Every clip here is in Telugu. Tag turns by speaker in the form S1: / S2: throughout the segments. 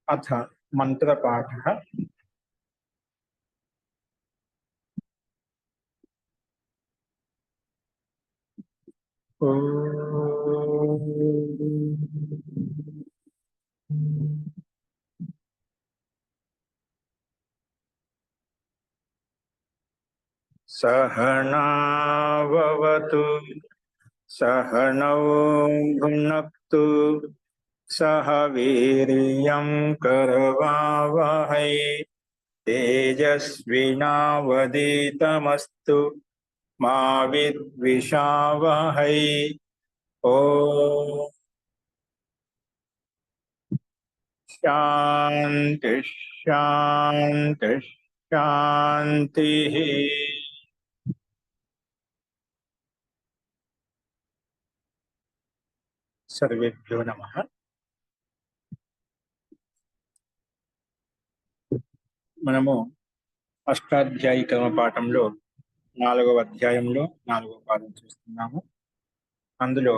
S1: अथ मंत्रपाठः। सहनाववतु सहनौ भुनक्तु सह वीर्यं करवावहै तेजस्विनावधीतमस्तु मा विद्विषावहै। ओम शांति शांति शांति। सर्वेभ्यो नमः। మనము అష్టాధ్యాయి కర్మ పాఠంలో 4వ అధ్యాయంలో 4వ పాఠం చూస్తున్నాము. అందులో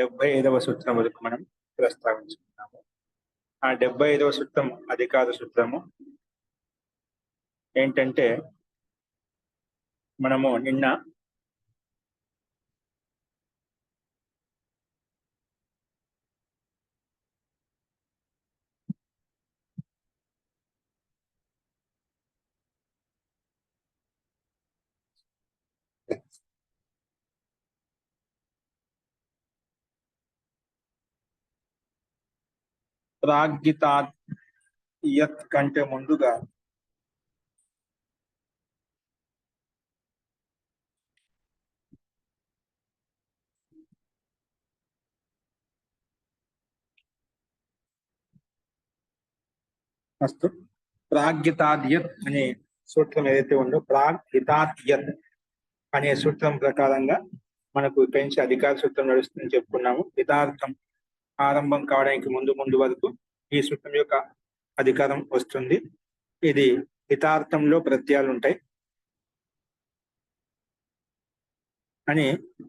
S1: 75వ సూత్రం వరకు మనం ప్రస్తావించుకున్నాము. ఆ 75వ సూత్రం అధికార సూత్రము ఏంటంటే, మనము నిన్న ప్రాగ్గితాత్ యత్ కంటే ముందుగా అస్తు ప్రాగ్గితాద్యత్ అనే సూత్రం ఏదైతే ఉందో, ప్రాగ్హితాద్యత్ అనే సూత్రం ప్రకారంగా మనకు పెంచి అధికార సూత్రం నడుస్తుందని చెప్పుకున్నాము. హితార్థం ఆరంభం కావడానికి ముందు వరకు ఈ సూత్రం యొక్క అధికారం వస్తుంది. ఇది హితార్థంలో ప్రత్యయాలు ఉంటాయి అని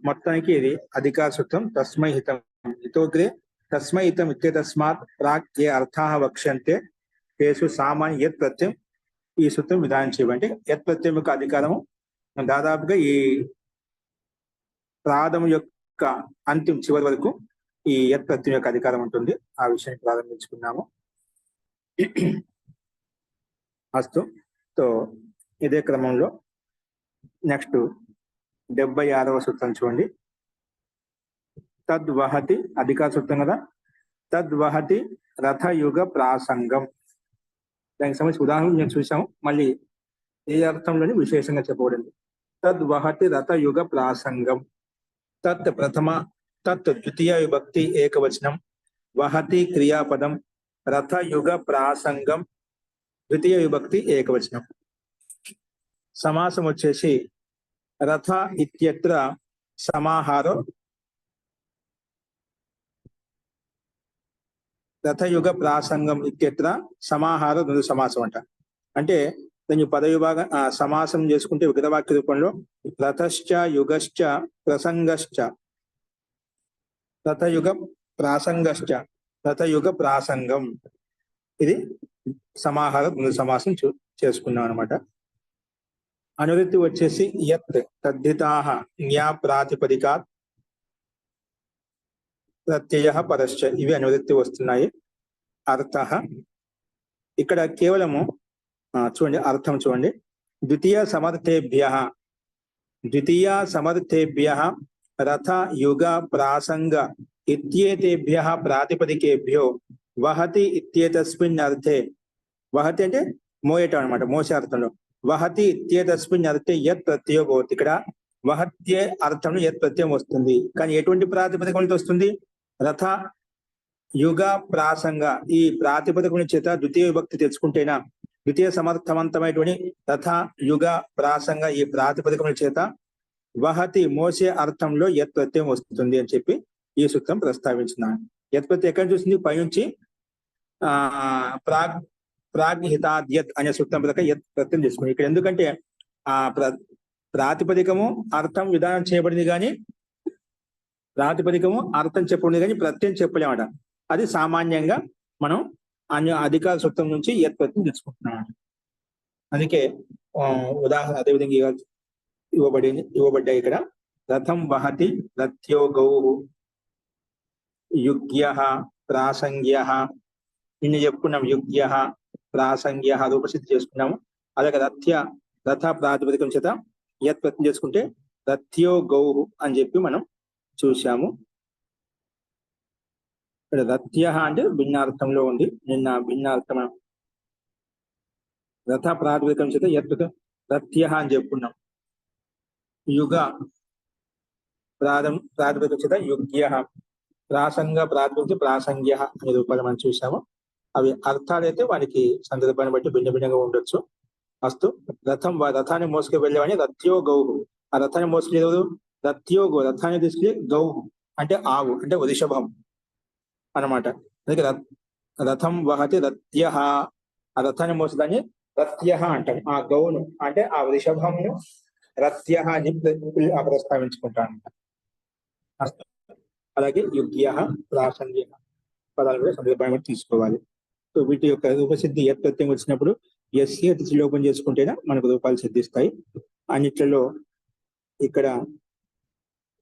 S1: మొత్తానికి ఇది అధికార సూత్రం. తస్మై హితం హితోగ్రే తస్మై హితం ఇత్యేతస్మాత్ ప్రాక్ ఏ అర్థాః వక్ష్యంతే తేషు సామాన్య యత్ ప్రత్యయం. ఈ సూత్రం విధానం చేయండి. యత్ ప్రత్యయం యొక్క అధికారము దాదాపుగా ఈ ప్రాధము యొక్క అంతిమ చివరి వరకు ఈ యత్ ప్రత్యయం యొక్క అధికారం ఉంటుంది. ఆ విషయాన్ని ప్రారంభించుకున్నాము. అస్తు. తో ఇదే క్రమంలో నెక్స్ట్ 76వ సూత్రం చూడండి. తద్వహతి అధికార సూత్రం కదా. తద్వహతి రథయుగ ప్రాసంగం. దానికి సంబంధించి ఉదాహరణ నేను చూసాము. మళ్ళీ ఏ అర్థంలోని విశేషంగా చెప్పబడింది. తద్వహతి రథయుగ ప్రాసంగం. తత్ ప్రథమ తత్ ద్వితీయ విభక్తి ఏకవచనం, వహతి క్రియాపదం, రథయుగ ప్రాసంగం ద్వితీయ విభక్తి ఏకవచనం. సమాసం వచ్చేసి రథ ఇత్యత్ర సమాహారం, రథయుగ ప్రాసంగం ఇత్యత్ర సమాహార ద్వంద్వ సమాసం అంట. అంటే దాన్ని పదవిభాగ సమాసం చేసుకుంటే విగ్రహవాక్య రూపంలో రథశ్చ యుగశ్చ ప్రసంగశ్చ, రథయుగ ప్రాసంగశ్చ, రథయుగ ప్రాసంగం. ఇది సమాహార ద్వంద్వ సమాసం చేసుకున్నాం అనమాట. అనువృత్తి వచ్చేసి యత్ తద్ధితాః జ్ఞా ప్రాతిపదికాత్ ప్రత్యయ పరశ్చ. ఇవి అనువృత్తి వస్తున్నాయి. అర్థ ఇక్కడ కేవలము చూడండి, అర్థం చూడండి. ద్వితీయ సమర్థేభ్యః రథ యుగ ప్రాసంగ ఇత్యేతేభ్యః ప్రాతిపదికేభ్యో వహతి ఇత్యేతస్మిన్ అర్థే. వహతి అంటే మోయటం అనమాట, మోసే అర్థంలో. వహతి ఇత్యేతస్మిన్ అర్థే యత్ ప్రత్యయో భవతి. ఇక్కడ వహత్యే అర్థంలో యత్ ప్రత్యయం వస్తుంది. కానీ ఎటువంటి ప్రాతిపదికం వస్తుంది? రథ యుగ ప్రాసంగ. ఈ ప్రాతిపదికం చేత ద్వితీయ విభక్తి తెచ్చుకుంటేనా, ద్వితీయ సమర్థవంతమైనటువంటి రథ యుగ ప్రాసంగ ఈ ప్రాతిపదికం చేత వహతి మోసే అర్థంలో యత్ ప్రత్యయం వస్తుంది అని చెప్పి ఈ సూత్రం ప్రస్తావించినాను. యత్ ప్రత్యయం ఎక్కడ చూసింది? పైనుంచి ప్రాగ్హితాద్యత్ అనే సూత్రం ప్రకారం యత్ ప్రత్యయం చేసుకుంది. ఇక్కడ ఎందుకంటే ఆ ప్రాతిపదికము అర్థం విధానం చేయబడింది, కానీ ప్రాతిపదికము అర్థం చెప్పబడింది కానీ ప్రత్యయం చెప్పలేమట. అది సామాన్యంగా మనం అన్య అధికార సూత్రం నుంచి యత్ ప్రత్యయం తీసుకుంటున్నాం. అందుకే ఉదాహరణ అదేవిధంగా ఇవ్వబడ్డాయి ఇక్కడ. రథం వహతి రథ్యో గౌః యుగ్య ప్రాసంగ్య. నిన్ను చెప్పుకున్నాం యుగ్య ప్రాసంగ్య రూపసిద్ధి చేసుకున్నాము. అలాగే రథ ప్రాతిపదికం చేత యత్ ప్రత్యయం చేసుకుంటే రథ్యో గౌః అని చెప్పి మనం చూశాము. ఇక్కడ రథ్య అంటే భిన్నార్థంలో ఉంది. నిన్న భిన్నార్థం రథ ప్రాతిపదికం చేత యత్ రథ్య అని చెప్పుకున్నాం. యుగ ప్రాతిపదికం చేత యుగ్య, ప్రాసంగ ప్రాతిపదిక ప్రాసంగ్య అనే రూపాలు మనం చూసాము. అవి అర్థాలు అయితే వానికి సందర్భాన్ని బట్టి భిన్న భిన్నంగా ఉండొచ్చు. అస్తు రథాన్ని మోసుకు వెళ్ళేవాడిని రథ్యో గౌః. ఆ రథాన్ని మోసుకెళ్ళేవారు రథ్యో గౌ, రథాన్ని తీసుకెళ్ళి గౌః అంటే ఆవు అంటే వృషభం అన్నమాట. అందుకే రథం వహతి రథ్య, ఆ రథాన్ని మోసేదాన్ని రథ్య అంటాం. ఆ గౌను అంటే ఆ వృషభంను రథ్య అని ప్రస్తావించుకుంటాను. అలాగే యుగ్య ప్రాసంగ్య పదాలు కూడా సందర్భాన్ని తీసుకోవాలి. సో వీటి యొక్క రూపసిద్ధి యత్ ప్రత్యయం వచ్చినప్పుడు ఎస్సీ అతి లోపం చేసుకుంటేనే మనకు రూపాలు సిద్ధిస్తాయి. అన్నిట్లలో ఇక్కడ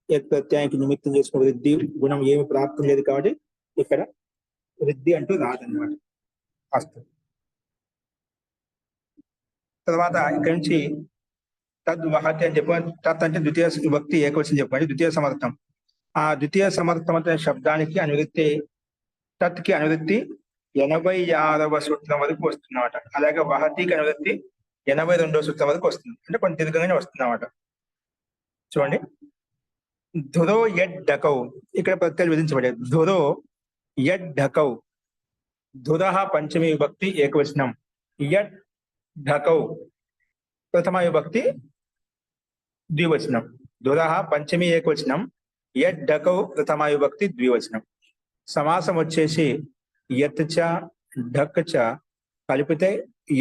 S1: యత్ ప్రత్యయానికి నిమిత్తం చేసుకున్న వృద్ధి గుణం ఏమి ప్రాప్తం లేదు కాబట్టి ఇక్కడ వృద్ధి అంటూ రాదన్నమాట. అస్తు. తర్వాత ఇక్కడ నుంచి తద్వహతి అని చెప్పి, తత్ అంటే ద్వితీయ విభక్తి ఏకవచనం చెప్పండి, ద్వితీయ సమర్థం. ఆ ద్వితీయ సమర్థం అనే శబ్దానికి అనువృత్తి, తత్కి అనువృత్తి 86వ సూత్రం వరకు వస్తున్నమాట. అలాగే వహతికి అనువృత్తి 82వ సూత్రం వరకు వస్తుంది. అంటే కొంచెం దీర్ఘంగానే వస్తుందన్నమాట. చూడండి, ధురో యడ్ ఢకౌ, ఇక్కడ ప్రత్యయాలు విధించబడేది. ధురో యడ్ ఢకౌ, ధురః పంచమి విభక్తి ఏకవచనం, యడ్ ఢకౌ ప్రథమ విభక్తి ద్వివచనం. ధురః పంచమి ఏకవచనం, యడ్ ఢకౌ ప్రథమ విభక్తి ద్వివచనం. సమాసం వచ్చేసి యత్ చ ఢక్ చ కలిపితే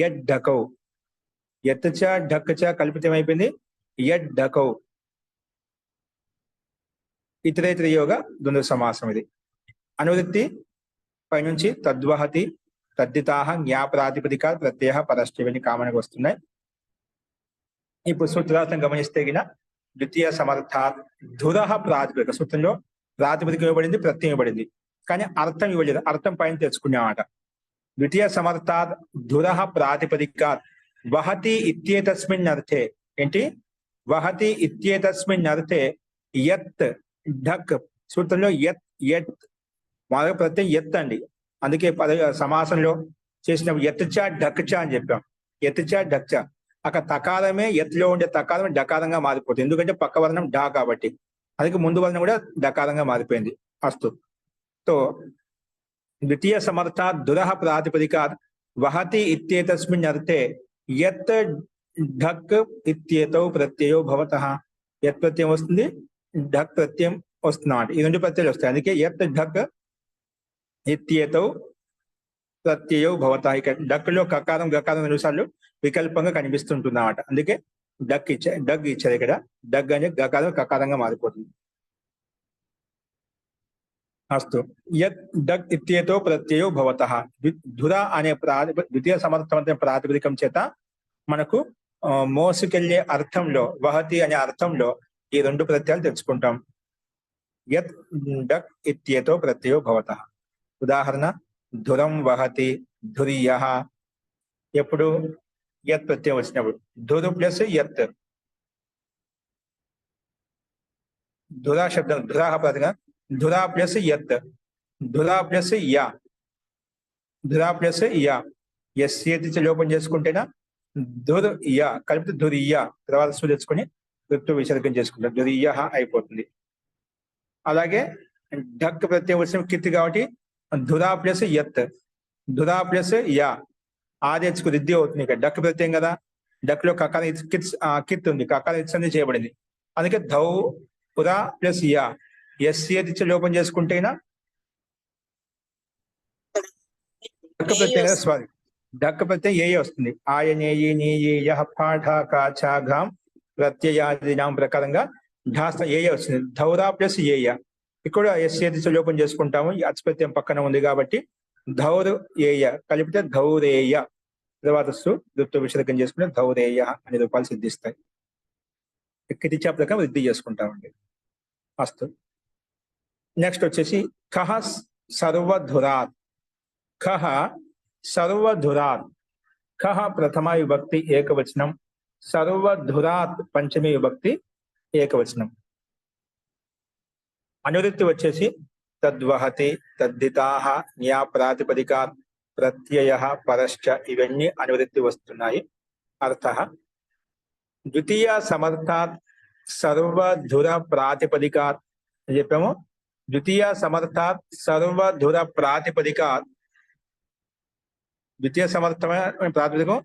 S1: యడ్ ఢకౌ, యత్ చ ఢక్ చ కలిపితే ఏమైపోయింది యడ్ ఢకౌ. ఇతరేతర యోగ ద్వంద్వ సమాసం ఇది. అనువృత్తి పైనుంచి తద్వహతి తద్దితాహ జ్ఞాప్రాతిపదిక ప్రత్యయ పరశ్చని కామనకు వస్తున్నాయి. ఇప్పుడు సూత్రార్థం గమనిస్తే గిన ద్వితీయ సమర్థాత్ ధురః ప్రాతిపదిక, సూత్రంలో ప్రాతిపదిక ఇవ్వబడింది, ప్రత్యయం ఇవ్వబడింది, కానీ అర్థం ఇవ్వలేదు. అర్థం పైన తెచ్చుకునేమాట. ద్వితీయ సమర్థాత్ ధురః ప్రాతిపదికాత్ వహతి ఇత్యేతస్మిన్ అర్థే. ఏంటి? వహతి ఇత్యేతస్మిన్ అర్థే యత్ ఢక్. సూత్రంలో యత్ యత్ మొదటి ప్రత్యయం యత్ అండి. అందుకే సమాసంలో చేసిన యత్ చ ఢక్ చ అని చెప్పాం. యత్ చ ఢక్ చ, అక్కడ తకారమే యత్లో ఉండే తకారం డకారంగా మారిపోతుంది. ఎందుకంటే పక్క వర్ణం డా కాబట్టి. అందుకే ముందు వర్ణం కూడా డకారంగా మారిపోయింది. అస్తు. తో ద్వితీయ సమర్థాత్ ధురః ప్రాతిపదికాత్ వహతి ఇత్యేతస్మిన్ అర్థే యత్ ఢక్ ఇత్యేతౌ ప్రత్యయో భవతః. యత్ ప్రత్యయం వస్తుంది, ఢక్ ప్రత్యయం వస్తున్నమాట. ఈ రెండు ప్రత్యయాలు వస్తాయి. అందుకే యత్ ఢక్ ఇత్యేతౌ ప్రత్యయో భవతః. ఇక డక్ లో కకారం గకారం రెండుసార్లు వికల్పంగా కనిపిస్తుంటున్నమాట. అందుకే డగ్ ఇచ్చారు ఇక్కడ. డగ్ అనే గకారం కకారంగా మారిపోతుంది. అస్తు. యత్ డగ్ ఇత్యేతో ప్రత్యయో భవతః. ధుర అనే ద్వితీయ సమర్థవంతమైన ప్రాతిపదికం చేత మనకు మోసుకెళ్లే అర్థంలో, వహతి అనే అర్థంలో ఈ రెండు ప్రత్యయాలు తెచ్చుకుంటాం. యత్ డగ్ ఇత్యేతో ప్రత్యయో భవతః. ఉదాహరణ, ధురం వహతి ధురియః. ఎప్పుడు? యత్ ప్రత్యయం వచ్చినప్పుడు. ధురు ప్లస్ యత్, ధురా శబ్దం ధురాహ ప్రతిగా ధురా ప్లస్ యత్, ధురా ప్లస్ యా, ధురా ప్లస్ యా. ఎస్సి లోపం చేసుకుంటేనా ధుర్ యా కలిపితే ధురియా, తర్వాత సు తెచ్చుకొని ఋతు విసర్గం చేసుకుంటాం, ధురియ అయిపోతుంది. అలాగే ఢక్ ప్రత్యయం వచ్చిన కిత్ కాబట్టి ధురా ప్లస్ యత్, ధురా ప్లస్ యా, ఆదేశకు రిద్ధి అవుతుంది. ఇక్కడ డక్ ప్రత్యయం కదా, డక్ లో కకార కిత్ ఉంది, కకార ఇత్సంది చేయబడింది. అందుకే ధౌ పురా ప్లస్ యా. ఎస్సి లోపం చేసుకుంటేనా డక్ ప్రత్యయం కదా, సారీ డక్ ప్రత్యయం ఏ వస్తుంది. ఆయనేయి నీయ పాఠ కాచాఘాం ప్రత్యయాదినాం ప్రకారంగా ఢాస్త ఏ వస్తుంది. ధౌరా ప్లస్ ఏయ. ఇక్కడ ఎస్సి లోపం చేసుకుంటాము. ఈ అచ్ ప్రత్యయం పక్కన ఉంది కాబట్టి ధౌరేయ కలిపితే ధౌరేయ, తర్వాత దుత్వ విసర్గం చేసుకుంటే ధౌరేయ అనే రూపాలు సిద్ధిస్తాయి. కితిచా ప్రకారం వృద్ధి చేసుకుంటామండి. అస్తు. నెక్స్ట్ వచ్చేసి ఖహ సర్వధురాత్. ఖహ సర్వధురాత్. ఖహ ప్రథమ విభక్తి ఏకవచనం, సర్వధురాత్ పంచమి విభక్తి ఏకవచనం. అనువృత్తి వచ్చేసి తద్వహతి, తద్దితాహ, న్యా ప్రాతిపదికాత్, ప్రత్యయ, పరశ్చ ఇవన్నీ అనువృత్తి వస్తున్నాయి. అర్థ ద్వితీయ సమర్థాత్ సర్వధుర ప్రాతిపదికాత్ అని చెప్పాము. ద్వితీయ సమర్థాత్ సర్వధుర ప్రాతిపదికాత్, ద్వితీయ సమర్థమైన ప్రాతిపదికం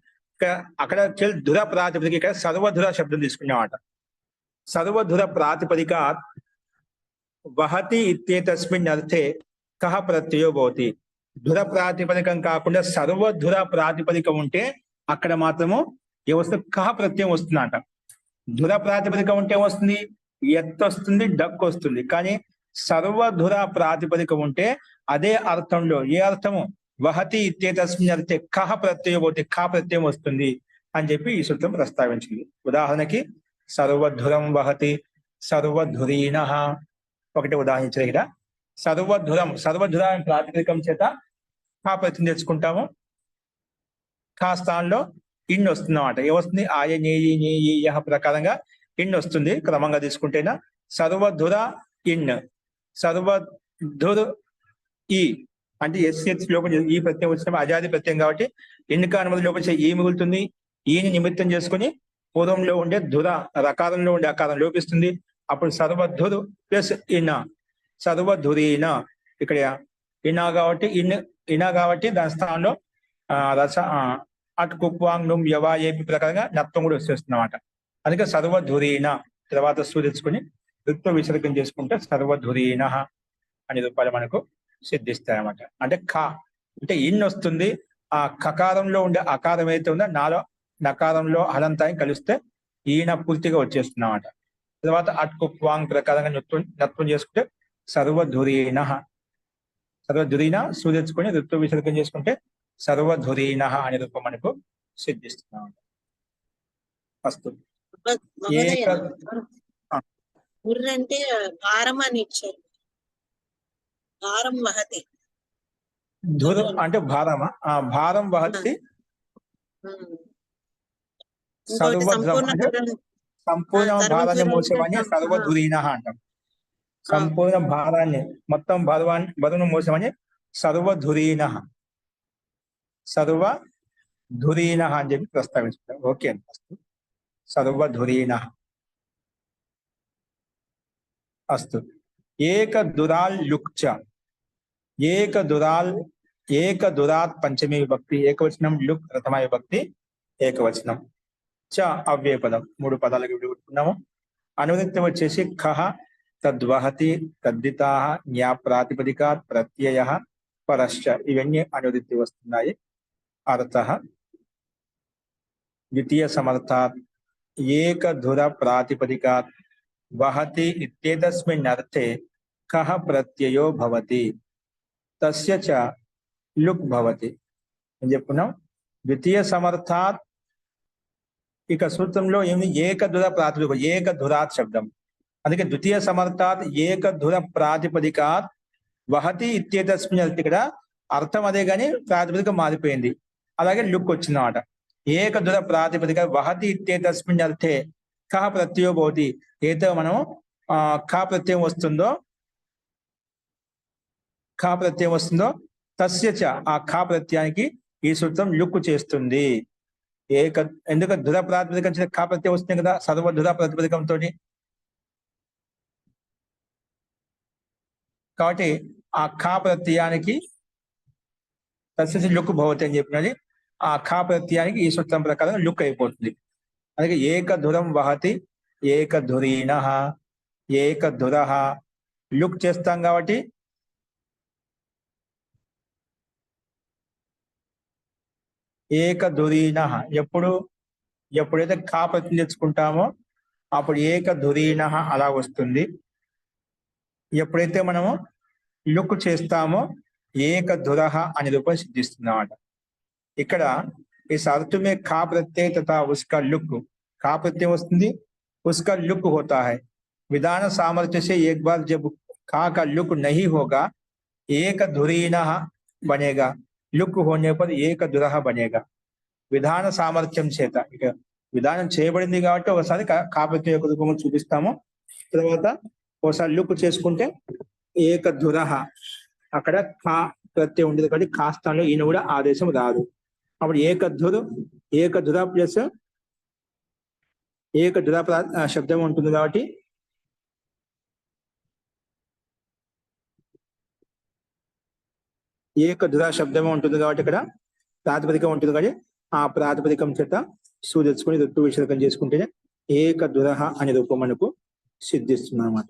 S1: అక్కడ ధుర ప్రాతిపదిక, ఇక్కడ సర్వధుర శబ్దం తీసుకున్నామాట. సర్వధుర ప్రాతిపదికాత్ వహతి ఇత్యేతస్మిన్ అర్థే కహ ప్రత్యయో భవతి. ధుర ప్రాతిపదికం కాకుండా సర్వధుర ప్రాతిపదికం ఉంటే అక్కడ మాత్రము ఏమొస్తుంది? కహ ప్రత్యయం వస్తుందట. ధుర ప్రాతిపదికం ఉంటే ఏమొస్తుంది? ఎత్ వస్తుంది, డక్ వస్తుంది. కానీ సర్వధుర ప్రాతిపదికం ఉంటే అదే అర్థంలో, ఏ అర్థము? వహతి ఇత్యేతస్మిన్ అర్థే కహ ప్రత్యయో భవతి, కా ప్రత్యయం వస్తుంది అని చెప్పి ఈ సూత్రం ప్రస్తావించింది. ఉదాహరణకి సర్వధురం వహతి, సర్వధురీణ ఒకటి ఉదాహరించారు. ఇక్కడ సర్వధురం, సర్వధుర ప్రాతిపదికం చేత కా ప్రత్యయం తెచ్చుకుంటాము. కా స్థానంలో ఇన్ వస్తుంది అన్నమాట. ఏమొస్తుంది? ఆయ నేయి నేయ ప్రకారంగా ఇన్ వస్తుంది. క్రమంగా తీసుకుంటేనా సర్వధుర ఇన్, సర్వధుర్ ఈ అంటే ఎస్ లోపల ఈ ప్రత్యయం వచ్చిన అజాది ప్రత్యయం కాబట్టి ఎన్నిక అనుమతి లోపల ఈ మిగులుతుంది. ఈని నిమిత్తం చేసుకుని పూర్వంలో ఉండే ధుర రకారంలో ఉండే అకారం లోపిస్తుంది. అప్పుడు సర్వధురు ప్లస్ ఇన, సర్వధురీన. ఇక్కడ ఇనా కాబట్టి ఇనా కాబట్టి దాని స్థానంలో రస అట్ కుప్వాంగ్ నుమ్ యవా ఏపి ప్రకారంగా నత్వం కూడా వచ్చేస్తున్నమాట. అందుకే సర్వధురీన తర్వాత సూచించుకుని ఋత్వ విసర్గం చేసుకుంటే సర్వధురీన అనే రూపాయలు మనకు సిద్ధిస్తాయి అన్నమాట. అంటే ఖ అంటే ఇన్ వస్తుంది. ఆ కకారంలో ఉండే అకారం ఏదైతే ఉందో నాలో నకారంలో హలంతాయం కలిస్తే ఈయన పూర్తిగా వచ్చేస్తున్నమాట. తర్వాత అట్కుప్వాంగ్ ప్రకారంగా నత్వం చేసుకుంటే సర్వధురీన, సర్వధురీన సూచించుకొని ఋత్వ విసర్గం చేసుకుంటే సర్వధురీన అనే రూపం మనకు సిద్ధిస్తున్నాం. అస్తు.
S2: అంటే భారం అని ఇచ్చారు. భారం వహతి,
S1: ధురు అంటే భారమా? భారం వహతి. సంపూర్ణ భారాన్ని మోసేవాన్ని సర్వధురీన అంటాం. సంపూర్ణ భారాన్ని మొత్తం బరువును మోసేవాన్ని సర్వధురీన, సర్వధురీన అని చెప్పి ప్రస్తావించుకుంటాం. ఓకే అండి. సర్వధురీన. అస్తు. ఏకదురాల్ లుక్చ. ఏకదురాత్ పంచమి విభక్తి ఏకవచనం, లుక్ ప్రథమ విభక్తి ఏకవచనం. చ అవ్యయపదం, 3 పదాలకు విడుకున్నాము. అనువృత్తి వచ్చేసి ఖహ, తద్వహతి, తద్దితాహ, న్యా ప్రాతిపదికాత్, ప్రత్యయ, పరశ్చ ఇవన్నీ అనువృత్తి వస్తున్నాయి. అర్థః ద్వితీయ సమర్థాత్ ఏకధుర ప్రాతిపదికాత్ వహతి ఇత్యేతస్మిన్ అర్థే ఖహ ప్రత్యయో భవతి, తస్య చ లుక్ భవతి అని చెప్పుకున్నాం. ద్వితీయ సమర్థాత్ ఇక సూత్రంలో ఏమి? ఏకధుర ప్రాతిపదిక, ఏకధురాత్ శబ్దం. అందుకే ద్వితీయ సమర్థాత్ ఏకధుర ప్రాతిపదికాత్ వహతి ఇత్యేతస్మిన్ అర్థే, ఇక్కడ అర్థం అదే కానీ ప్రాతిపదిక మారిపోయింది. అలాగే లుక్ వచ్చిందన్నమాట. ఏకధుర ప్రాతిపదిక వహతి ఇత్యేతస్మిన్ అర్థే ఖ ప్రత్యయో భవతి. ఏదో మనం ఖ ప్రత్యయం వస్తుందో తస్య చ ఆ ఖ ప్రత్యయానికి ఈ సూత్రం లుక్ చేస్తుంది. ఎందుకంటే ధుర ప్రాతిపదికం ఖ ప్రత్యయం వస్తుంది కదా సర్వధుర ప్రాతిపదికంతో. కాబట్టి ఆ ఖ ప్రత్యయానికి తస్య లుక్ భవతి అని చెప్పినది. ఆ ఖ ప్రత్యయానికి ఈ సూత్రం ప్రకారం లుక్ అయిపోతుంది. అందుకే ఏకధురం వహతి, ఏకధురీణ, ఏకధుర లుక్ చేస్తాం కాబట్టి ఏకధురీణ. ఎప్పుడైతే ఖా ప్రత్యయం తెచ్చుకుంటామో అప్పుడు ఏకధురీణ అలా వస్తుంది. ఎప్పుడైతే మనము లుక్ చేస్తామో ఏకధురః అనే రూపం సిద్ధిస్తుందన్నమాట. ఇక్కడ ఈ अर्थ में खा प्रत्यय तथा उसका लुक, खा प्रत्यय वस्तुंदी, उसका लुक होता है. विधान सामर्थ्य से एक बार जब खा का लुक नहीं होगा एक धुरीनः बनेगा, लुक होने पर एक धुरः बनेगा. విధాన సామర్థ్యం చేత ఇక విధానం చేయబడింది కాబట్టి ఒకసారి కా ప్రత్యయ యొక్క రూపము చూపిస్తాము, తర్వాత ఒకసారి లుక్ చేసుకుంటే ఏకధురః, అక్కడ ఖా ప్రత్యయం ఉండేది కాబట్టి ఖా స్థానంలో ఈయన కూడా ఆదేశం రాదు. అప్పుడు ఏకధుర ప్లస్ ఏకధుర శబ్దం ఉంటుంది కాబట్టి ఏకధుర శబ్దమే ఉంటుంది కాబట్టి ఇక్కడ ప్రాతిపదికం ఉంటుంది కానీ ఆ ప్రాతిపదికం చేత సు తెచ్చుకొని ఋతు విసర్గం చేసుకుంటే ఏకధురః అనే రూపం మనకు సిద్ధిస్తుంది అన్నమాట.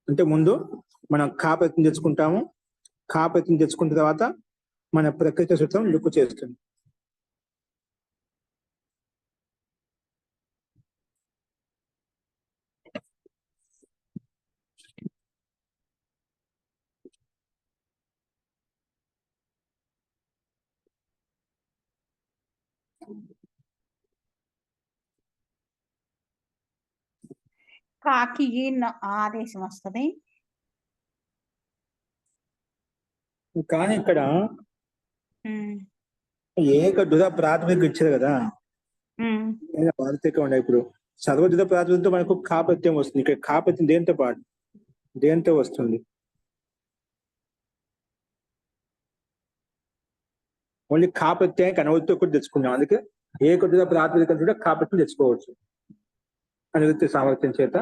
S1: అంటే ముందు మనం ఖా ప్రత్యయం తెచ్చుకుంటాము, ఖా ప్రత్యయం తెచ్చుకున్న తర్వాత మన ప్రకృతి సూత్రం లుక్కు చేస్తుంది.
S3: కాకి ఆదేశం వస్తుంది.
S1: కానీ ఇక్కడ ఏకధుర ప్రాతిపదిక ఇచ్చారు కదా, వార్తీకం ఉండే ఇప్పుడు సర్వధుర ప్రాతిపదికతో మనకు ఖా ప్రత్యయం వస్తుంది. ఇక్కడ ఖా ప్రత్యయం దేంతో పాటు దేంతో వస్తుంది? ఓన్లీ ఖా ప్రత్యయానికి అనువృత్తి ఒకటి తెచ్చుకున్నాం, అందుకే ఏకధుర ప్రాతిపదికం కూడా ఖా ప్రత్యయం తెచ్చుకోవచ్చు. అనువృత్తి సామర్థ్యం చేత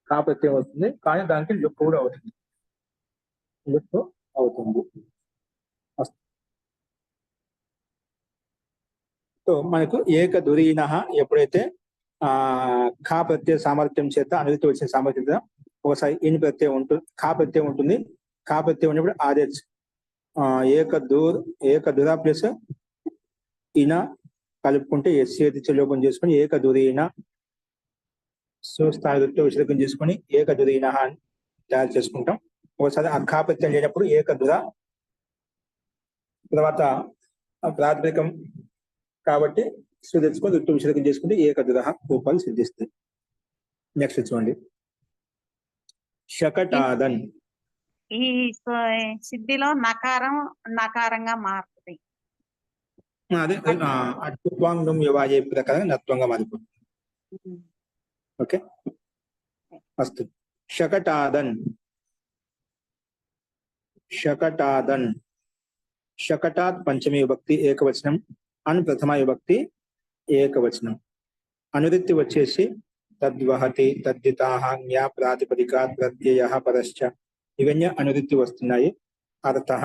S1: ఖా ప్రత్యయం వస్తుంది, కానీ దానికి లుక్ కూడా అవుతుంది, లుక్ అవుతుంది. సో మనకు ఏకధురీనః ఎప్పుడైతే ఖా ప్రత్యయ సామర్థ్యం చేత అనువృత్తి వచ్చిన సామర్థ్యం చేత ఒకసారి ఇన్ ప్రత్యయం ఉంటుంది, ఖా ప్రత్యయం ఉంటుంది. ఖా ప్రత్యయం ఉన్నప్పుడు ఆదేశ్ ఏకధుర ప్లస్ ఇన కలుపుకుంటే ఎస్ఏతి లోపం చేసుకుని ఏకధురీన సుస్థాయి వృత్తి విసర్గం చేసుకుని ఏకధురీనః అని తయారు చేసుకుంటాం. ఒకసారి ఆ ఖా ప్రత్యయం లేనప్పుడు ఏకధుర, తర్వాత ప్రాతిపదికం కాబట్టి సు తెచ్చుకొని వృత్తి విసర్గం చేసుకుంటే ఏకధురః రూపాలు సిద్ధిస్తాయి. నెక్స్ట్ చూడండి, శకటాదన్.
S3: ఈ సిద్ధిలో నకారంగా మారుతుంది.
S1: అదే అత్వాంగం వ్యవాయే ప్రకారం నత్వంగా మారిపోతుంది. ఓకే, అస్తు. శకటాదన్, శకటాదన్, శకటాత్ పంచమీ విభక్తి ఏకవచనం, అన్ ప్రథమ విభక్తి ఏకవచనం. అనువృత్తి వచ్చేసి తద్వహతి, తద్దితాః, జ్ఞా ప్రాతిపదికాత్ ప్రత్యయః పరశ్చ, ఇవన్నీ అనువృత్తి వస్తున్నాయి. అర్థః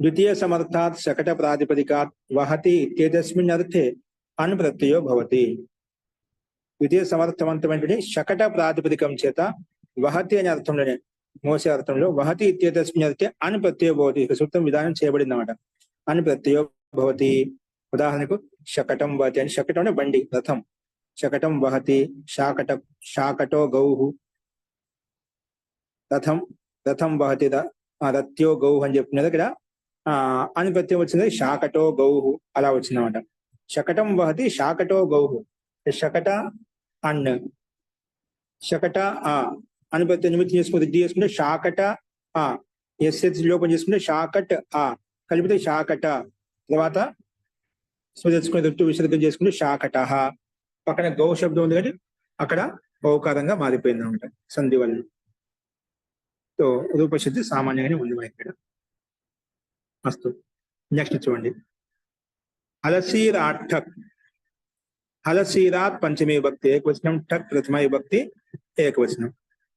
S1: ద్వితీయ సమర్థాత్ శకట ప్రాతిపదికాత్ వహతి ఇత్యేతస్మిన్ అర్థే అన్ ప్రత్యయో భవతి. ద్వితీయ సమర్థవంతమైనటువంటి శకట ప్రాతిపదికం చేత వహతి అనే అర్థంలోనే, మోసే అర్థంలో వహతి ఇత్యేతస్మిన్ అర్థే అన్ ప్రత్యయో భవతి. ఇక సూత్రం విధానం చేయబడింది అన్నమాట. అన్ ప్రత్యయో భవతి. ఉదాహరణకు శకటం వహతి అని, శకటం అంటే బండి, రథం. శకటం వహతి, శాకటో గౌహు, రథం రథం వహతి, రత్యో గౌహు అని చెప్తున్నది. ఇక్కడ అని ప్రత్యయం వచ్చింది శాకటో గౌహు, అలా వచ్చిందన్నమాట. శకటం వహతి శాకటో గౌహు, శకట అన్, శకట అని ప్రత్యయం నిమిత్తం చేసుకుని రుద్ధి చేసుకుంటే శాకట ఎస్ లోపం చేసుకుంటే శాకట్ కలిపితే శాకట, తర్వాత తెచ్చుకుని రుత్తు విసర్గం చేసుకుంటే శాకటః. పక్కన గౌ శబ్దం ఉంది కాబట్టి అక్కడ గౌకారంగా మారిపోయింది అనమాట సంధి వల్ల. సో రూపశుద్ధి సామాన్యంగానే ఉంది మనకి ఇక్కడ. అస్తు. నెక్స్ట్ చూడండి, హలసీరాట్ ఠక్. హలసీరాత్ పంచమీ విభక్తి ఏకవచనం, ఠక్ ప్రథమ విభక్తి ఏకవచనం.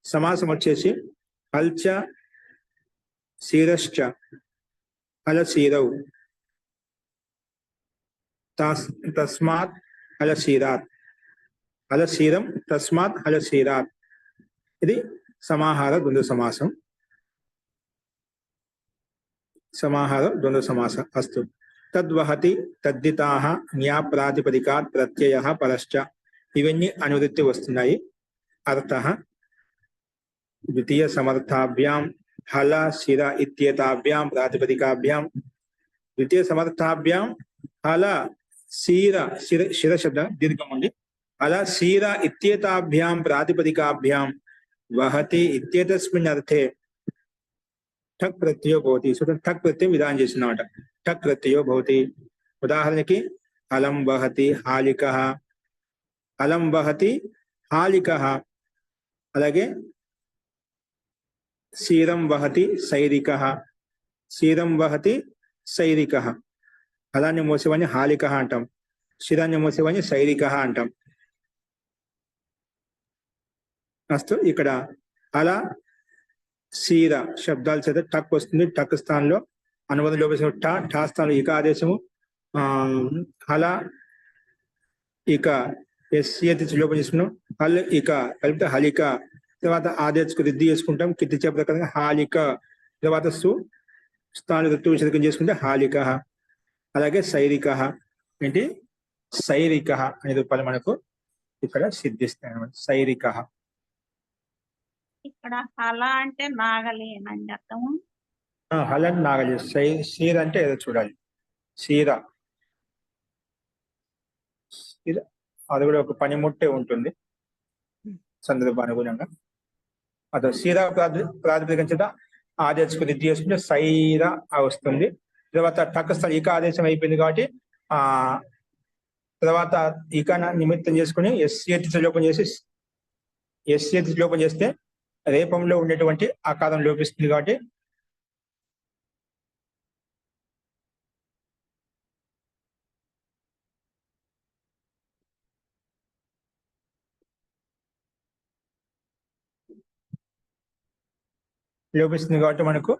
S1: సమాసం వచ్చేసి హల్చ శీరశ్చ హలసీరౌ, తస్మాత్ హలసీరాత్, హలసీరం తస్మాత్ హలసీరాత్. ఇది సమాహార ద్వంద్వ సమాసం. సమాహార ద్వంద్వ సమాస. అస్తు. తద్వహతి, తద్దితాః, జ్ఞా ప్రాతిపదికాత్ ప్రత్యయః పరశ్చ, ఇవన్నీ అనువృత్తి వస్తున్నాయి. अर्थः द्वितीय समर्थाभ्यां हल शिर इत्येताभ्यां प्रातिपदिकाभ्यां द्वितीय समर्थाभ्यां हल शीर शिर शिर शब्द दीर्घम उंदी हल शीर इत्येताभ्यां प्रातिपदिकाभ्यां वहति इत्येतस्मिन् अर्थे ठक् प्रत्ययो भवति सो ठक् प्रत्यय विधान చేసినమాట ठक् प्रत्ययो भवति ఉదాహరణకి అలం వహతి హాలికః అలం వహతి హాలికః అలాగే క్షీరం వహతి సైరికః క్షీరం వహతి సైరికః అలాన్ని మోసేవాన్ని హాలికః అంటాం క్షీరాన్ని మోసేవాన్ని సైరికః అంటాం అస్తు ఇక్కడ అలా క్షీర శబ్దాల చేత టక్ వస్తుంది టక్ స్థానంలో అనువాదం లోపేసిన ఠా స్థానంలో ఇక ఆదేశము హల ఇక ఎస్సి లోపం చేసుకున్నాం హల్ ఇక కలిపితే హలిక తర్వాత ఆదేశకు రిద్ది చేసుకుంటాం కిత్తి చేప ప్రకారంగా హాలిక తర్వాత సు స్థానం ఋతు విసర్గం చేసుకుంటే హాలిక అలాగే సైరిక ఏంటి సైరిక అనే రూపాలు మనకు ఇక్కడ సిద్ధిస్తాయి అన్నమాట సైరిక
S3: ఇక్కడ హల అంటే నాగలేనండి అర్థము
S1: హల్ అంటే నాగలి క్షీర అంటే ఏదో చూడాలి క్షీర అది కూడా ఒక పనిముట్టే ఉంటుంది సందర్భానుగుణంగా అదే క్షీర ప్రాతిపదికం చేత ఆదేశకు రిద్ది చేసుకుంటే సైర వస్తుంది తర్వాత టక్ స్థలం ఇక ఆదేశం అయిపోయింది కాబట్టి తర్వాత ఇక నిమిత్తం చేసుకుని ఎస్సి లోపం చేసి ఎస్సి లోపం చేస్తే రేపంలో ఉండేటువంటి ఆకారం లోపిస్తుంది కాబట్టి లోపిస్తుంది కాబట్టి మనకు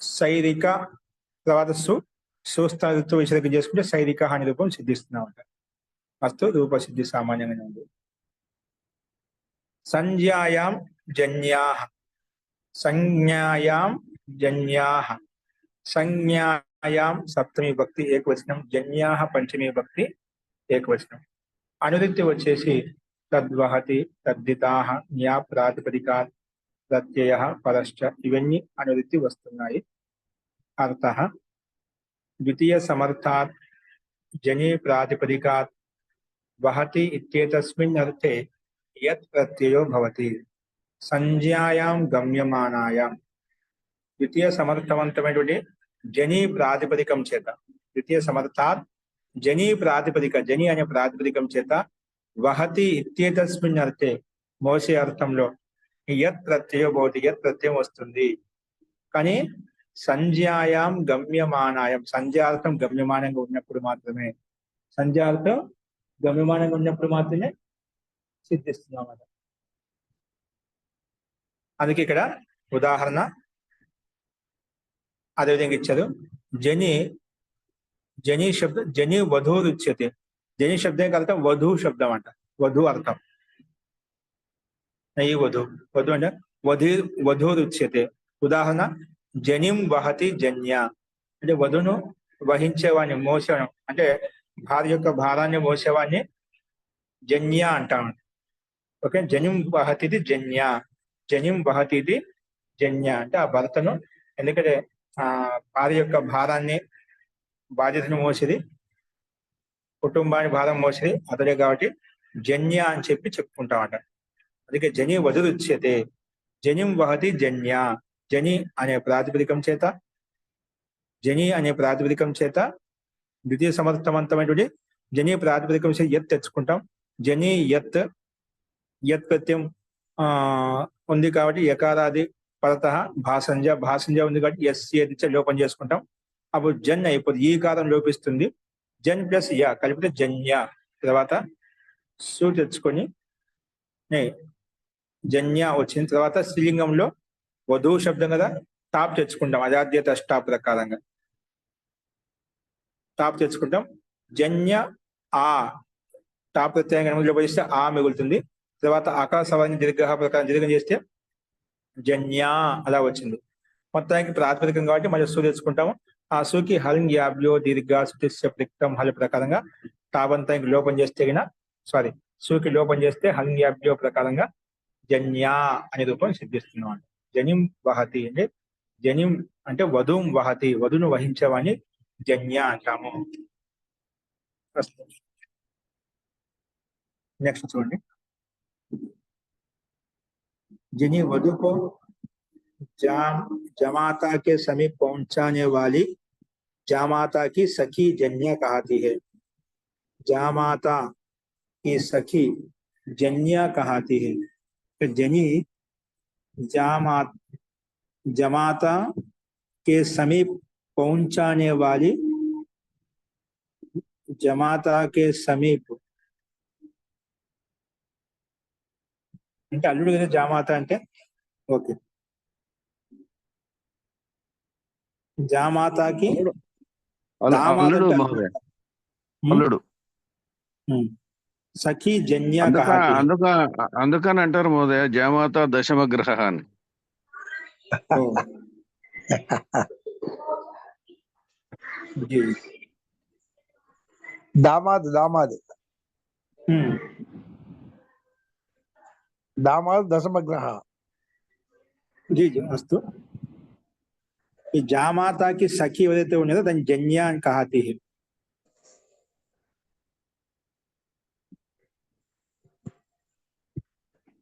S1: సైరిక తర్వాత సుస్థాతో విసర్గం చేసుకుంటే సైరిక అనే రూపం సిద్ధిస్తున్నామంట అస్తు రూప సిద్ధి సామాన్యంగానే ఉంది సంజ్ఞాయాం జన్యాః సంజ్ఞాయాం జన్యాః సంజ్ఞాయాం సప్తమి భక్తి ఏకవచనం జన్యాః పంచమి భక్తి ఏకవచనం అనువృత్తి వచ్చేసి తద్వహతి తద్దితాః జ్ఞా ప్రాతిపదికా ప్రత్యయ పరశ్చ ఇవన్నీ అనువృత్తి వస్తున్నాయి అర్థః ద్వితీయ సమర్థాత్ జని ప్రాతిపదికాత్ వహతి ఇత్యేతస్మిన్ అర్థే యత్ ప్రత్యయో భవతి సంజ్ఞాయాం గమ్యమానాయాం ద్వితీయ సమర్థవంతమైనటువంటి జని ప్రాతిపదికం చేత ద్వితీయ సమర్థాత్ జని ప్రాతిపదిక జని అనే ప్రాతిపదికం చేత వహతి ఇత్యేతస్మిన్ అర్థే మోసే అర్థంలో యత్ ప్రత్యయో భవతి యత్ ప్రత్యయం వస్తుంది కానీ సంజ్ఞాయాం గమ్యమానాయం సంజ్ఞార్థం గమ్యమానంగా ఉన్నప్పుడు మాత్రమే సంజ్ఞార్థం గమ్యమానంగా ఉన్నప్పుడు మాత్రమే సిద్ధిస్తున్నాం అన్నమాట అందుకే ఇక్కడ ఉదాహరణ అదేవిధంగా ఇచ్చారు జని జని శబ్దం జని వధూరుచ్యతే జని శబ్దం అర్థం వధు శబ్దం అంట వధు అర్థం ఈ వధు వధు అంటే వధూరుచ్యతే ఉదాహరణ జనిం వహతి జన్య అంటే వధును వహించేవాడిని మోసేవాడిని అంటే భార్య యొక్క భారాన్ని మోసేవాడిని జన్య అంటాం ఓకే జనిం వహతిది జన్య జనిం వహతిది జన్య అంటే ఆ భర్తను ఎందుకంటే భార్య యొక్క భారాన్ని బాధ్యతను మోసేది కుటుంబాన్ని భారం మోసేది అతడే కాబట్టి జన్య అని చెప్పి చెప్పుకుంటామట అందుకే జని వధురుచ్యతే జనిం వహతి జన్య జని అనే ప్రాతిపదికం చేత జని అనే ప్రాతిపదికం చేత ద్వితీయ సమర్థవంతమైనటువంటి జని ప్రాతిపదికం చేత యత్ తెచ్చుకుంటాం జని యత్ యత్ ప్రత్యయం ఉంది కాబట్టి యకారాది పరత భాషంజ ఉంది కాబట్టి ఎస్సి లోపం చేసుకుంటాం అప్పుడు జన్ అయిపోతుంది ఈ కారం లోపిస్తుంది జన్ ప్లస్ యా కలిపితే జన్య తర్వాత సు తెచ్చుకొని జన్య వచ్చిన తర్వాత స్త్రీలింగంలో వధువు శబ్దం కదా టాప్ తెచ్చుకుంటాం అజాద్యత స్టాప్ ప్రకారంగా టాప్ తెచ్చుకుంటాం జన్య ఆ టాప్ ప్రత్యేకంగా లోపిస్తే ఆ మిగులుతుంది తర్వాత ఆకాశవాణి దీర్ఘ ప్రకారం దీర్ఘం చేస్తే జన్యా అలా వచ్చింది మొత్తానికి ప్రాతిపదికం కాబట్టి మళ్ళీ సు తెచ్చుకుంటాము ఆ సుకి హల్ యాభ్యో దీర్ఘ సుతిస్య ప్రిక్తం హల్ ప్రకారంగా టాబంతా లోపం చేస్తే సారీ సూకి లోపం చేస్తే హంగ్యాభ్యో ప్రకారంగా జన్యా అనే రూపం సిద్ధిస్తున్నాం. జనిం వహతి అంటే జనిం అంటే వధుం వహతి, వధును వహించేవాడిని జన్య అంటాము. नेक्स्ट చూడండి. जिन्हें वधु को जमाता के समीप पहुंचाने वाली जामाता की सखी जन्या कहती है. जामाता की सखी जन्या कहती है. तो जनी जमाता के समीप पहुंचाने वाली, जमाता के समीप అంటే అల్లుడు కదా జామాత అంటే. ఓకే, జామాతకి
S4: అల్లుడు మహోదయ, అల్లుడు
S1: సఖీ జన్య
S4: అందుకని అంటారు మహోదయ జామాత దశమగ్రహ అని.
S5: दामाद दामाद दामाद दशमग्रह.
S1: जी जी अस्तु. ఈ జామాతకి సఖి ఏదైతే ఉన్నదో దాన్ని జన్య అని కహాతి హై.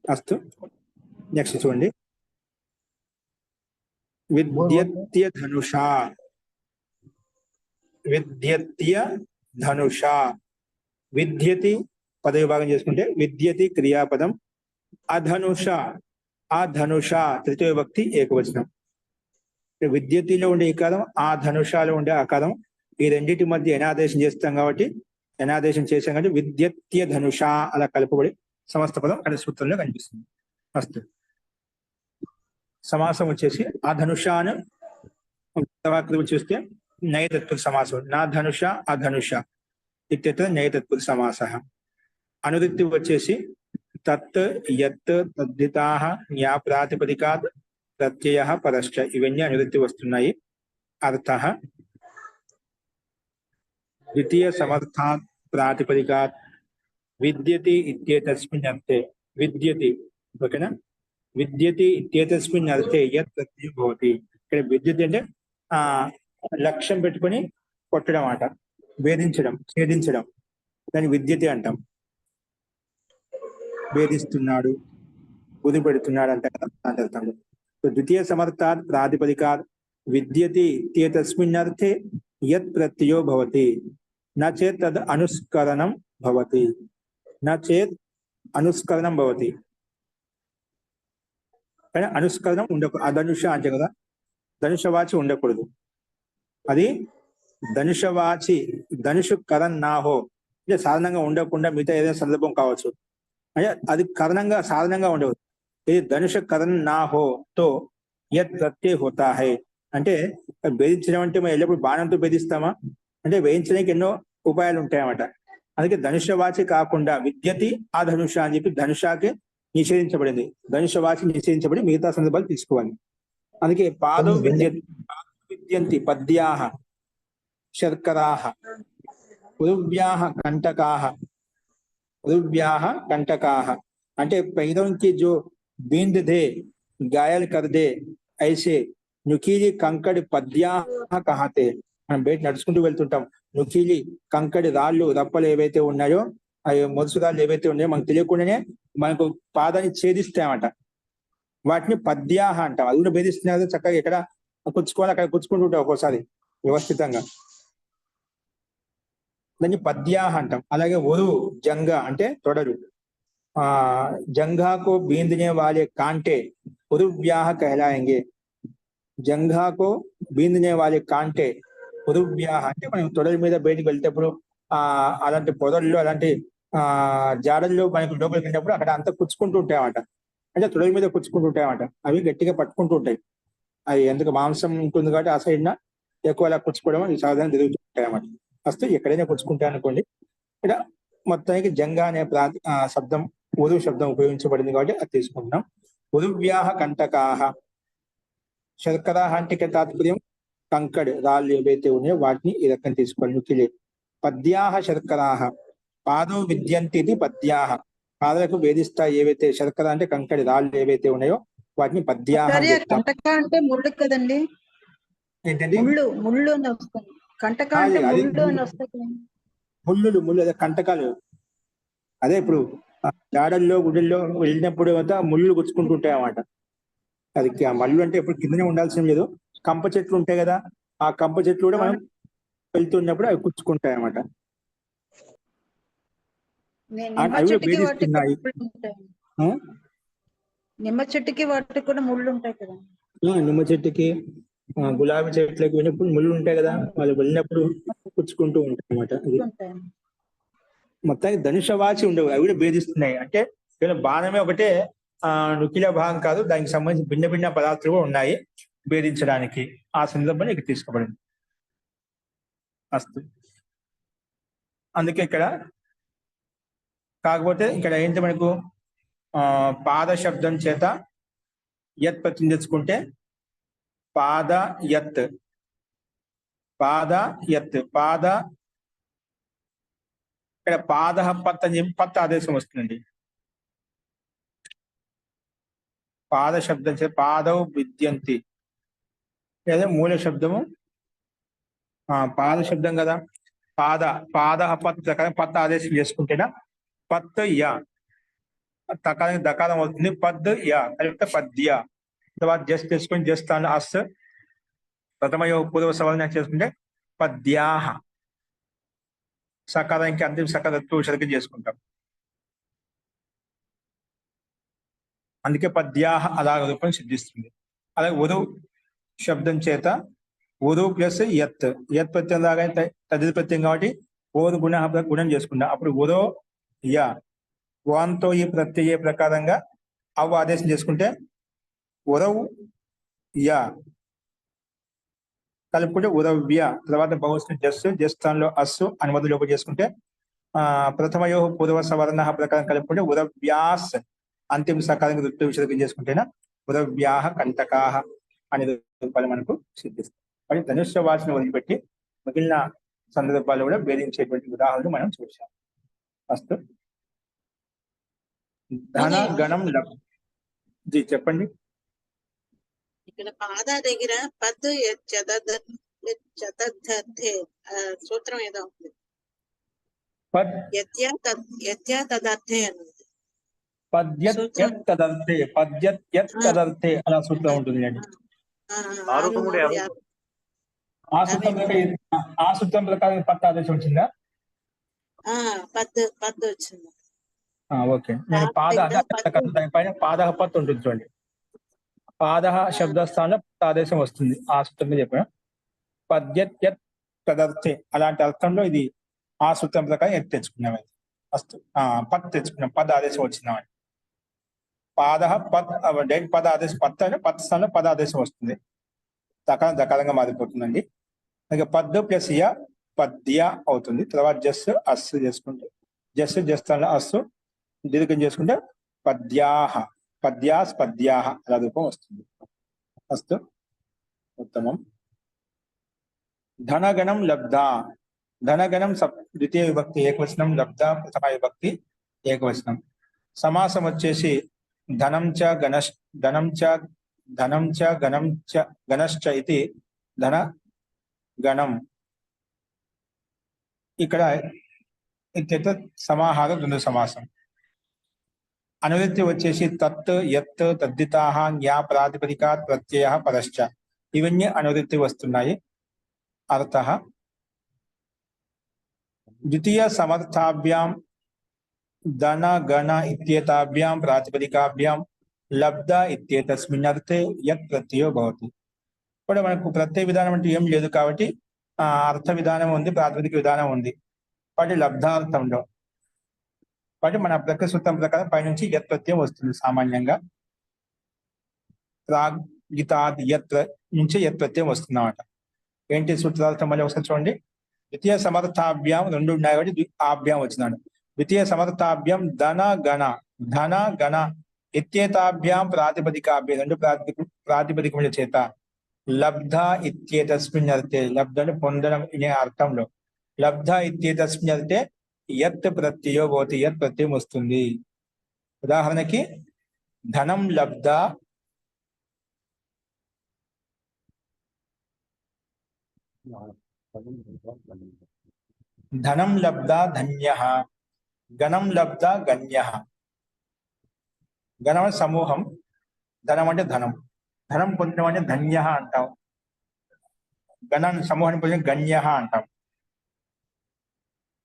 S1: అస్తు, నెక్స్ట్ చూడండి. విద్యత్య ధనుషా, విద్యత్య ధనుషా, విద్యతి పద విభాగం చేసుకుంటే విద్యతి క్రియాపదం, అధనుష అధనుష తృతీయ విభక్తి ఏకవచనం. విద్యతిలో ఉండే ఈకారం, ఆ ధనుషాలో ఉండే ఆకారం, ఈ రెండింటి మధ్య ఎనాదేశం చేస్తాం కాబట్టి విద్యత్య ధనుష అలా కలుపబడి సమస్త పదం అనే సూత్రంలో కనిపిస్తుంది. అస్తు, సమాసం వచ్చేసి ఆ ధనుషాను చూస్తే నైతత్పురుష సమాసం. నా ధనుష అధనుష ఇత్యత్ర నైతత్పురుష సమాసః. అనువృత్తి వచ్చేసి తత్ యత్ తద్ధితాః జ్ఞా ప్రాతిపదికాత్ ప్రత్యయః పరశ్చ, ఇవన్నీ అనువృత్తి వస్తున్నాయి. అర్థః ద్వితీయ సమర్థాత్ ప్రాతిపదికాత్ విద్యతి ఇత్యేతస్మిన్ అర్థే. విద్యతి, ఓకేనా, విద్యతి ఇత్యేతస్మిన్ అర్థే యత్ ప్రత్యయం భవతి. ఇక్కడ విద్యతి అంటే లక్ష్యం పెట్టుకొని కొట్టడం అట, వేధించడం, ఛేదించడం, దాన్ని విద్యతి అంటాం. వేధిస్తున్నాడు, బుద్ధి పెడుతున్నాడు అంటే కదా దాని అర్థంలో. ద్వితీయ సమర్థాత్ ప్రాతిపదికాత్ విద్యతి ఇత్యేతస్మిన్ అర్థే యత్ ప్రత్యయో భవతి. న చేత్ తద్ అనుస్కరణం భవతి. న చేత్ అనుస్కరణం భవతి. కానీ అనుస్కరణం ఉండకూడదు. అధనుష అంటే కదా, ధనుషవాచి ఉండకూడదు. అది ధనుషవాచి, ధనుషు కరణ్ నాహో అంటే సాధారణంగా ఉండకుండా మిగతా ఏదైనా సందర్భం కావచ్చు, అంటే అది కరణంగా సాధారణంగా ఉండవచ్చు. ఇది ధనుష కరణ్ నాహో తో యత్ ప్రత్యయ హోతా హై అంటే భేదించడం అంటే మనం ఎల్లప్పుడు బాణంతో భేదిస్తామా అంటే వేయించడానికి ఎన్నో ఉపాయాలు ఉంటాయన్నమాట. అందుకే ధనుషవాచి కాకుండా విద్యతి ఆ ధనుష అని చెప్పి ధనుషాకి నిషేధించబడింది. ధనుషవాచి నిషేధించబడి మిగతా సందర్భాలు తీసుకోవాలి. అందుకే పాదో విద్యంతి పద్యాః శర్కరాః ఉరువ్యాః కంటకాః. उरुव्याः कंटकाः అంటే पैरों की जो बींद दे घायल कर दे ऐसे नुकीली कंकड़ పద్యాః कहते. మనం బయట నడుచుకుంటూ వెళ్తుంటాం, నుకీలి కంకడి రాళ్ళు రప్పలు ఏవైతే ఉన్నాయో, అవి మొదసు రాళ్ళు ఏవైతే ఉన్నాయో మనకు తెలియకుండానే మనకు పాదాన్ని ఛేదిస్తాయన్నమాట. వాటిని పద్యాః అంటాం. అది కూడా భేదిస్తున్నారు. చక్కగా ఎక్కడ కుచ్చుకోవాలి అక్కడ కుచ్చుకుంటూ ఉంటాం ఒక్కోసారి వ్యవస్థితంగా, దాన్ని పద్యాః అంటాం. అలాగే ఒరు జంగ అంటే తొడరు. జంఘాకో బీందనే వాలే కాంటే ఉరువ్యాః कहलाएंगे. జంఘాకో బీందనే వాలే కాంటే ఉరువ్యాః అంటే మనం తొడల మీద బయటికి వెళ్తేప్పుడు అలాంటి పొదల్లో అలాంటి జాడల్లో మనకు లోపలికి వెళ్ళినప్పుడు అక్కడ అంతా కుచ్చుకుంటూ ఉంటాయన్నమాట. అంటే తొడల మీద కుచ్చుకుంటూ ఉంటాయన్నమాట. అవి గట్టిగా పట్టుకుంటూ ఉంటాయి. అవి ఎందుకు మాంసం ఉంటుంది కాబట్టి ఆ సైడ్న ఎక్కువ అలా కుచ్చుకోవడం అవి సాధారణ జరుగుతూ ఉంటాయన్నమాట. ఫస్ట్ ఎక్కడైనా కుచ్చుకుంటాయి అనుకోండి. ఇక్కడ మొత్తానికి జంగా అనే శబ్దం, ఉరు శబ్దం ఉపయోగించబడింది కాబట్టి అది తీసుకుంటున్నాం. ఉరువ్యాః కంటకాః. శర్కరాః అంటే తాత్పర్యం కంకడ్ రాళ్ళు ఏవైతే ఉన్నాయో వాటిని ఈ రకంగా తీసుకోవాలి. నుకిలే పద్యాః శర్కరాః. పాదో విద్యంతి ఇది పద్యాః. పాదలకు భేదిస్తాయి ఏవైతే శర్కర అంటే కంకడి రాళ్ళు ఏవైతే ఉన్నాయో వాటిని పద్యాహ అని
S6: ఆచార్య
S1: చెప్తాం.
S6: కంటక అంటే ముళ్ళు కదండి,
S1: ఏంటండి
S6: ముళ్ళు అని వస్తుంది. కంటక అంటే
S1: అది
S6: ముళ్ళు అని వస్తాయి కదండి.
S1: ముళ్ళు అదే కంటకాలు. అదే ఇప్పుడు జాడల్లో గుడిల్లో వెళ్ళినప్పుడు అంతా ముళ్ళు గుచ్చుకుంటూ ఉంటాయి అన్నమాట. అది ఆ మళ్ళు అంటే ఇప్పుడు కిందనే ఉండాల్సిన లేదు, కంప చెట్లు ఉంటాయి కదా, ఆ కంప చెట్లు కూడా మనం వెళ్తున్నప్పుడు అవి గుచ్చుకుంటాయి అన్నమాట.
S6: నిమ్మ
S1: అవి కూడా
S6: చెట్టుకి వాటికి
S1: భేదిస్తున్నాయి.
S6: ముళ్ళు ఉంటాయి. నిమ్మ చెట్టుకి వాటికి కూడా ముళ్ళు ఉంటాయి కదా.
S1: నిమ్మ చెట్టుకి గులాబీ చెట్లకి వెళ్ళినప్పుడు ముళ్ళు ఉంటాయి కదా, వాళ్ళు వెళ్ళినప్పుడు పుచ్చుకుంటూ ఉంటాయి అన్నమాట. అది
S6: ఉంటాయి.
S1: మొత్తానికి ధనుషవాచి ఉండవు, అవి కూడా భేదిస్తున్నాయి. అంటే కేవలం బాణమే ఒకటే నుకిల భాగం కాదు, దానికి సంబంధించి భిన్న భిన్న పదార్థాలు కూడా ఉన్నాయి భేదించడానికి. ఆ సందర్భంలో ఇక్కడ తీసుకోబడింది. అస్తు. అందుకే ఇక్కడ కాకపోతే ఇక్కడ ఏంటి మనకు పాద శబ్దం చేత యత్ ప్రత్యయం తెచ్చుకుంటే పాద యత్, పాద యత్, పాద ఇక్కడ పాద పత్ అని చెప్పి పత్ ఆదేశం వస్తుందండి. పాద శబ్దం చేత పాదవు విద్యంతి, లేదా మూల శబ్దము పాద శబ్దం కదా, పాద పత్ ప్రకారం పత్ ఆదేశం చేసుకుంటేనా పత్ యా, తకారానికి దకారం అవుతుంది, పద్ యా కలిపితే పద్య. తర్వాత జస్ట్ చేసుకుని జస్ట్ అని అస్ ప్రథమయో పూర్వ సవరణ చేసుకుంటే పద్యాహ. సకారానికి అంతిమ సకారత్వ విసర్గం చేసుకుంటాం. అందుకే పద్యాహ అలాగ రూపం సిద్ధిస్తుంది. అలాగే ఉరు శబ్దం చేత ఉరు ప్లస్ యత్, యత్ ప్రత్యయం లాగానే తదితర ప్రత్యయం కాబట్టి ఓరు గుణం చేసుకుంటాం. అప్పుడు ఉరో యా, వాంతో ఈ ప్రత్యయ ప్రకారంగా అవు ఆదేశం చేసుకుంటే ఉరవ్ యా కలుపుకుంటే ఉరవ్య. తర్వాత బహుశ జస్ స్థానంలో అస్సు అనుమతి లోపు చేసుకుంటే ప్రథమయో పూర్వ సవర్ణ ప్రకారం కలుపుకుంటే ఉరవ్యాస్, అంతిమ సకాలంగా ఋతు విసర్గం చేసుకుంటేనా ఉరవ్యాహ కంటకాహ అనే రూపాలు మనకు సిద్ధిస్తాయి. మరి ధనుష్య వాసన వదిలిపెట్టి మిగిలిన సందర్భాల్లో కూడా భేదించేటువంటి ఉదాహరణలు మనం చూసాం. అస్తు. ధన గణం జీ చెప్పండి.
S2: ఇక్కడ పాద దగ్గర పద్ చతర్థే సూత్రం ఏదో ఉంది, యత్యా తదర్థే అన్నది.
S1: పద్యత్యర్థే అలా సూత్రం ఉంటుంది అండి. ఆ సూత్రం ప్రకారం పత్ ఆదేశం వచ్చిందా?
S2: పద్ వచ్చింది.
S1: ఓకే, నేను పైన పాద పత్ ఉంటుంది చూడండి. పాద శబ్దస్థానంలో ఆదేశం వస్తుంది, ఆ సూత్రం చెప్పిన పద్యత్యత్ తదర్థే అలాంటి అర్థంలో ఇది ఆ సూత్రం ప్రకారం ఎత్ తెచ్చుకున్నాం. ఫస్ట్ పత్ తెచ్చుకున్నాం, పద ఆదేశం వచ్చిందామని. పాద పత్ డైరెక్ట్ పద ఆదేశం పత్ అంటే పత్ స్థానంలో పద ఆదేశం వస్తుంది, దకారంగా మారిపోతుందండి. ఇక పద్దు ప్లస్ య పద్య అవుతుంది. తర్వాత జస్ అస్సు చేసుకుంటే జస్ స్థానంలో అస్సు దీర్ఘం చేసుకుంటే పద్యాహ, పద్యాస్ పద్యాహ అలా రూపం వస్తుంది. అస్తు ఉత్తమం. ధనగణం లబ్ధ, ధనగణం ద్వితీయ విభక్తి ఏకవచనం, లబ్ధ ప్రథమ విభక్తి ఏకవచనం. సమాసం వచ్చేసి ధనం చ గణశ్చ ఇది ధన గణం. ఇక్కడ ఇత్యత సమాహార ద్వంద్వ సమాసం. అనువృత్తి వచ్చేసి తత్ యత్ తద్దితాహ జ్ఞా ప్రాతిపదికాత్ ప్రత్యయ పరశ్చ, ఇవన్నీ అనువృత్తి వస్తున్నాయి. అర్థః ద్వితీయ సమర్థాభ్యాం ధన గణ ఇత్యేతాభ్యాం ప్రాతిపదికాభ్యాం లబ్ధ ఇత్యేతస్మిన్ అర్థే యత్ ప్రత్యయో భవతి. ఇప్పుడు మనకు ప్రత్యయ విధానం అంటే ఏం లేదు కాబట్టి అర్థ విధానం ఉంది, ప్రాతిపదిక విధానం ఉంది. వాటి లబ్ధార్థంలో వాటి మన ప్రకృతి సూత్రం ప్రకారం పైనుంచి యత్ ప్రత్యయం వస్తుంది. సామాన్యంగా ప్రాగ్గితాద్ యత్ నుంచి యత్ ప్రత్యయం వస్తుంది అన్నమాట. ఏంటి సూత్రాలతో మళ్ళీ ఒకసారి చూడండి. ద్వితీయ సమర్థాభ్యాం రెండు ఉన్నాయి కాబట్టి ఆభ్యాం వచ్చినాడు. ద్వితీయ సమర్థాభ్యాం ధన గణ ఇత్యేతాభ్యాం ప్రాతిపదికాభ్యాం రెండు ప్రాతిపదికముల చేత లబ్ధ ఇత్యేతస్మిన్ అర్థే, లబ్ధ అంటే పొందడం అనే అర్థంలో, లబ్ధ ఇత్యేతస్మిన్ అర్థే యత్ ప్రత్యయో భవతి, యత్ ప్రత్యయం వస్తుంది. ఉదాహరణకి ధనం లబ్ధ, ధనం లబ్ధ ధన్యః, గణం లబ్ధ గణ్యః. గణం సమూహం, ధనం అంటే ధనం, ధనం పొందడం అంటే ధన్యః అంటాం, గణం సమూహాన్ని పొందిన గణ్యః అంటాం.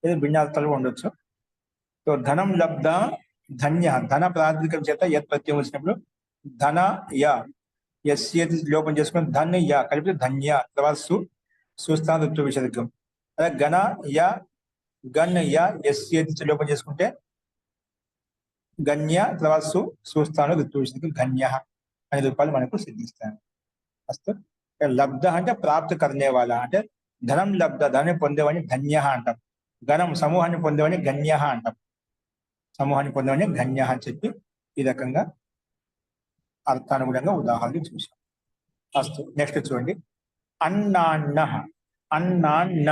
S1: ఇది భిన్నార్థాలు ఉండొచ్చు. సో ధనం లబ్ధ ధన్య, ధన ప్రాతిపదికం చేత యత్ ప్రత్యయం వచ్చినప్పుడు ధన య, ఎస్యేది లోపం చేసుకుని ధన్ య కలిపి ధన్య, తర్వాత సుస్థాన విషయం. అదే గణ య గణ్ య ఎస్యేది లోపం చేసుకుంటే గణ్య, తర్వాత సుస్థాన విషయం గణ్య అనే రూపాలు మనకు సిద్ధిస్తాయి. అస్తు లబ్ధ అంటే ప్రాప్తి కర్నే వాళ్ళ, అంటే ధనం లబ్ధ, ధనం పొందేవాడిని ధన్య అంటాం. గణం సమూహాన్ని పొందేవాడిని గణ్య అంటాం, సమూహాన్ని పొందేవాడిని గణ్య అని చెప్పి ఈ రకంగా అర్థానుగుణంగా ఉదాహరణ చూసాం. అస్తు నెక్స్ట్ చూడండి, అన్నాన్న. అన్నాన్న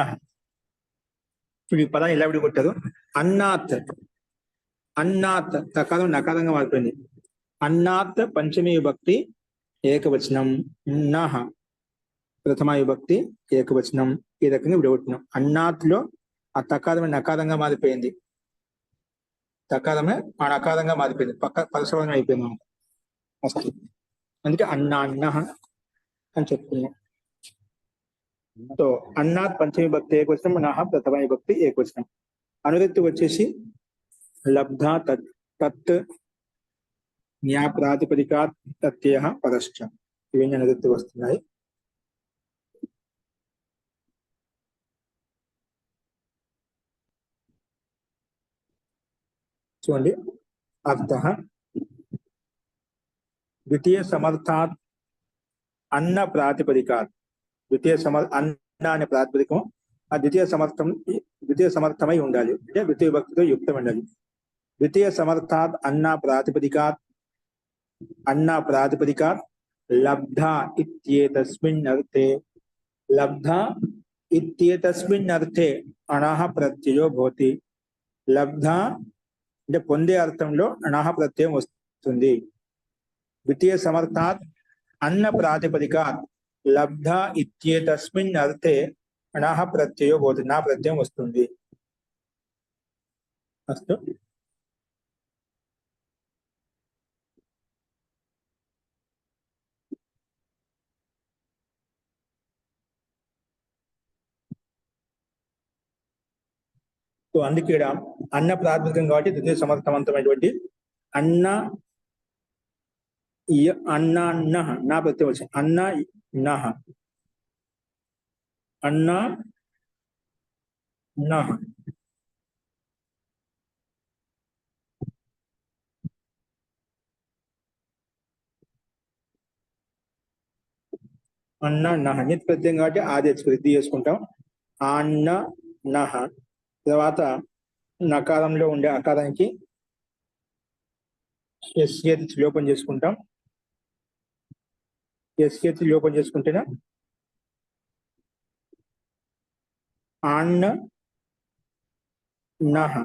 S1: ఇప్పుడు ఈ పదాన్ని ఎలా విడిగొట్టారు? అన్నాత్, అన్నాత్ తకారం నకారంగా మారిపోయింది. అన్నాత్ పంచమీ విభక్తి ఏకవచనం, నహ ప్రథమ విభక్తి ఏకవచనం, ఈ రకంగా విడగొట్టినాం. అన్నాత్లో ఆ తకారమే నకారంగా మారిపోయింది, తకారమే ఆ నకారంగా మారిపోయింది, పక్క పరిసరం అయిపోయింది అన్నమాట. అసలు అందుకే అన్నాన్న అని చెప్తున్నాం. సో అన్నాత్ పంచమీ విభక్తి ఏకవచనం, నహ ప్రథమ విభక్తి ఏకవచనం. అనువృత్తి వచ్చేసి లబ్ధ తత్, తత్ న్యా ప్రాతిపదికాత్ ప్రత్యయ పరశ్చ, ఇవన్నీ అనువృత్తి వస్తున్నాయి. చూడండి, అర్థ ద్వితీయ సమర్థాత్ అన్న ప్రాతిపదికాత్, ద్వితీయ అన్న అనే ప్రాతిపదికం ఆ ద్వితీయ సమర్థమై ఉండాలి, అంటే ద్వితీయ విభక్తితో యుక్తం ఉండాలి. ద్వితీయ సమర్థాత్ అన్న ప్రాతిపదికాత్, అన్న ప్రాతిపదికాత్ లబ్ధ ఇత్యేతస్మిన్ అర్థే, లబ్ధ ఇత్యేతస్మిన్ అర్థే అణః ప్రత్యయో భవతి. లబ్ధ అంటే పొందే అర్థంలో అణః ప్రత్యయం వస్తుంది. ద్వితీయ సమర్థాత్ అన్న ప్రాతిపదికాత్ లబ్ధ ఇత్యేతస్మిన్ అర్థే అణః ప్రత్యయో భవతి, నా ప్రత్యయం వస్తుంది. అస్తు సో అందుకే ఇక్కడ అన్న ప్రాతిపదికం కాబట్టి ద్వితీయ సమర్థవంతమైనటువంటి అన్న అన్న నహ, నా ప్రత్యయం వచ్చి అన్న నహ, అన్న నహ. అన్న నహ నిత్ ప్రత్యయం కాబట్టి ఆది వృద్ధి చేసుకుంటాం. అన్న నహ తర్వాత నకారంలో ఉండే అకారానికి ఎస్యేతి లోపం చేసుకుంటాం. ఎస్యేతి లోపం చేసుకుంటేనే అన్న నహ,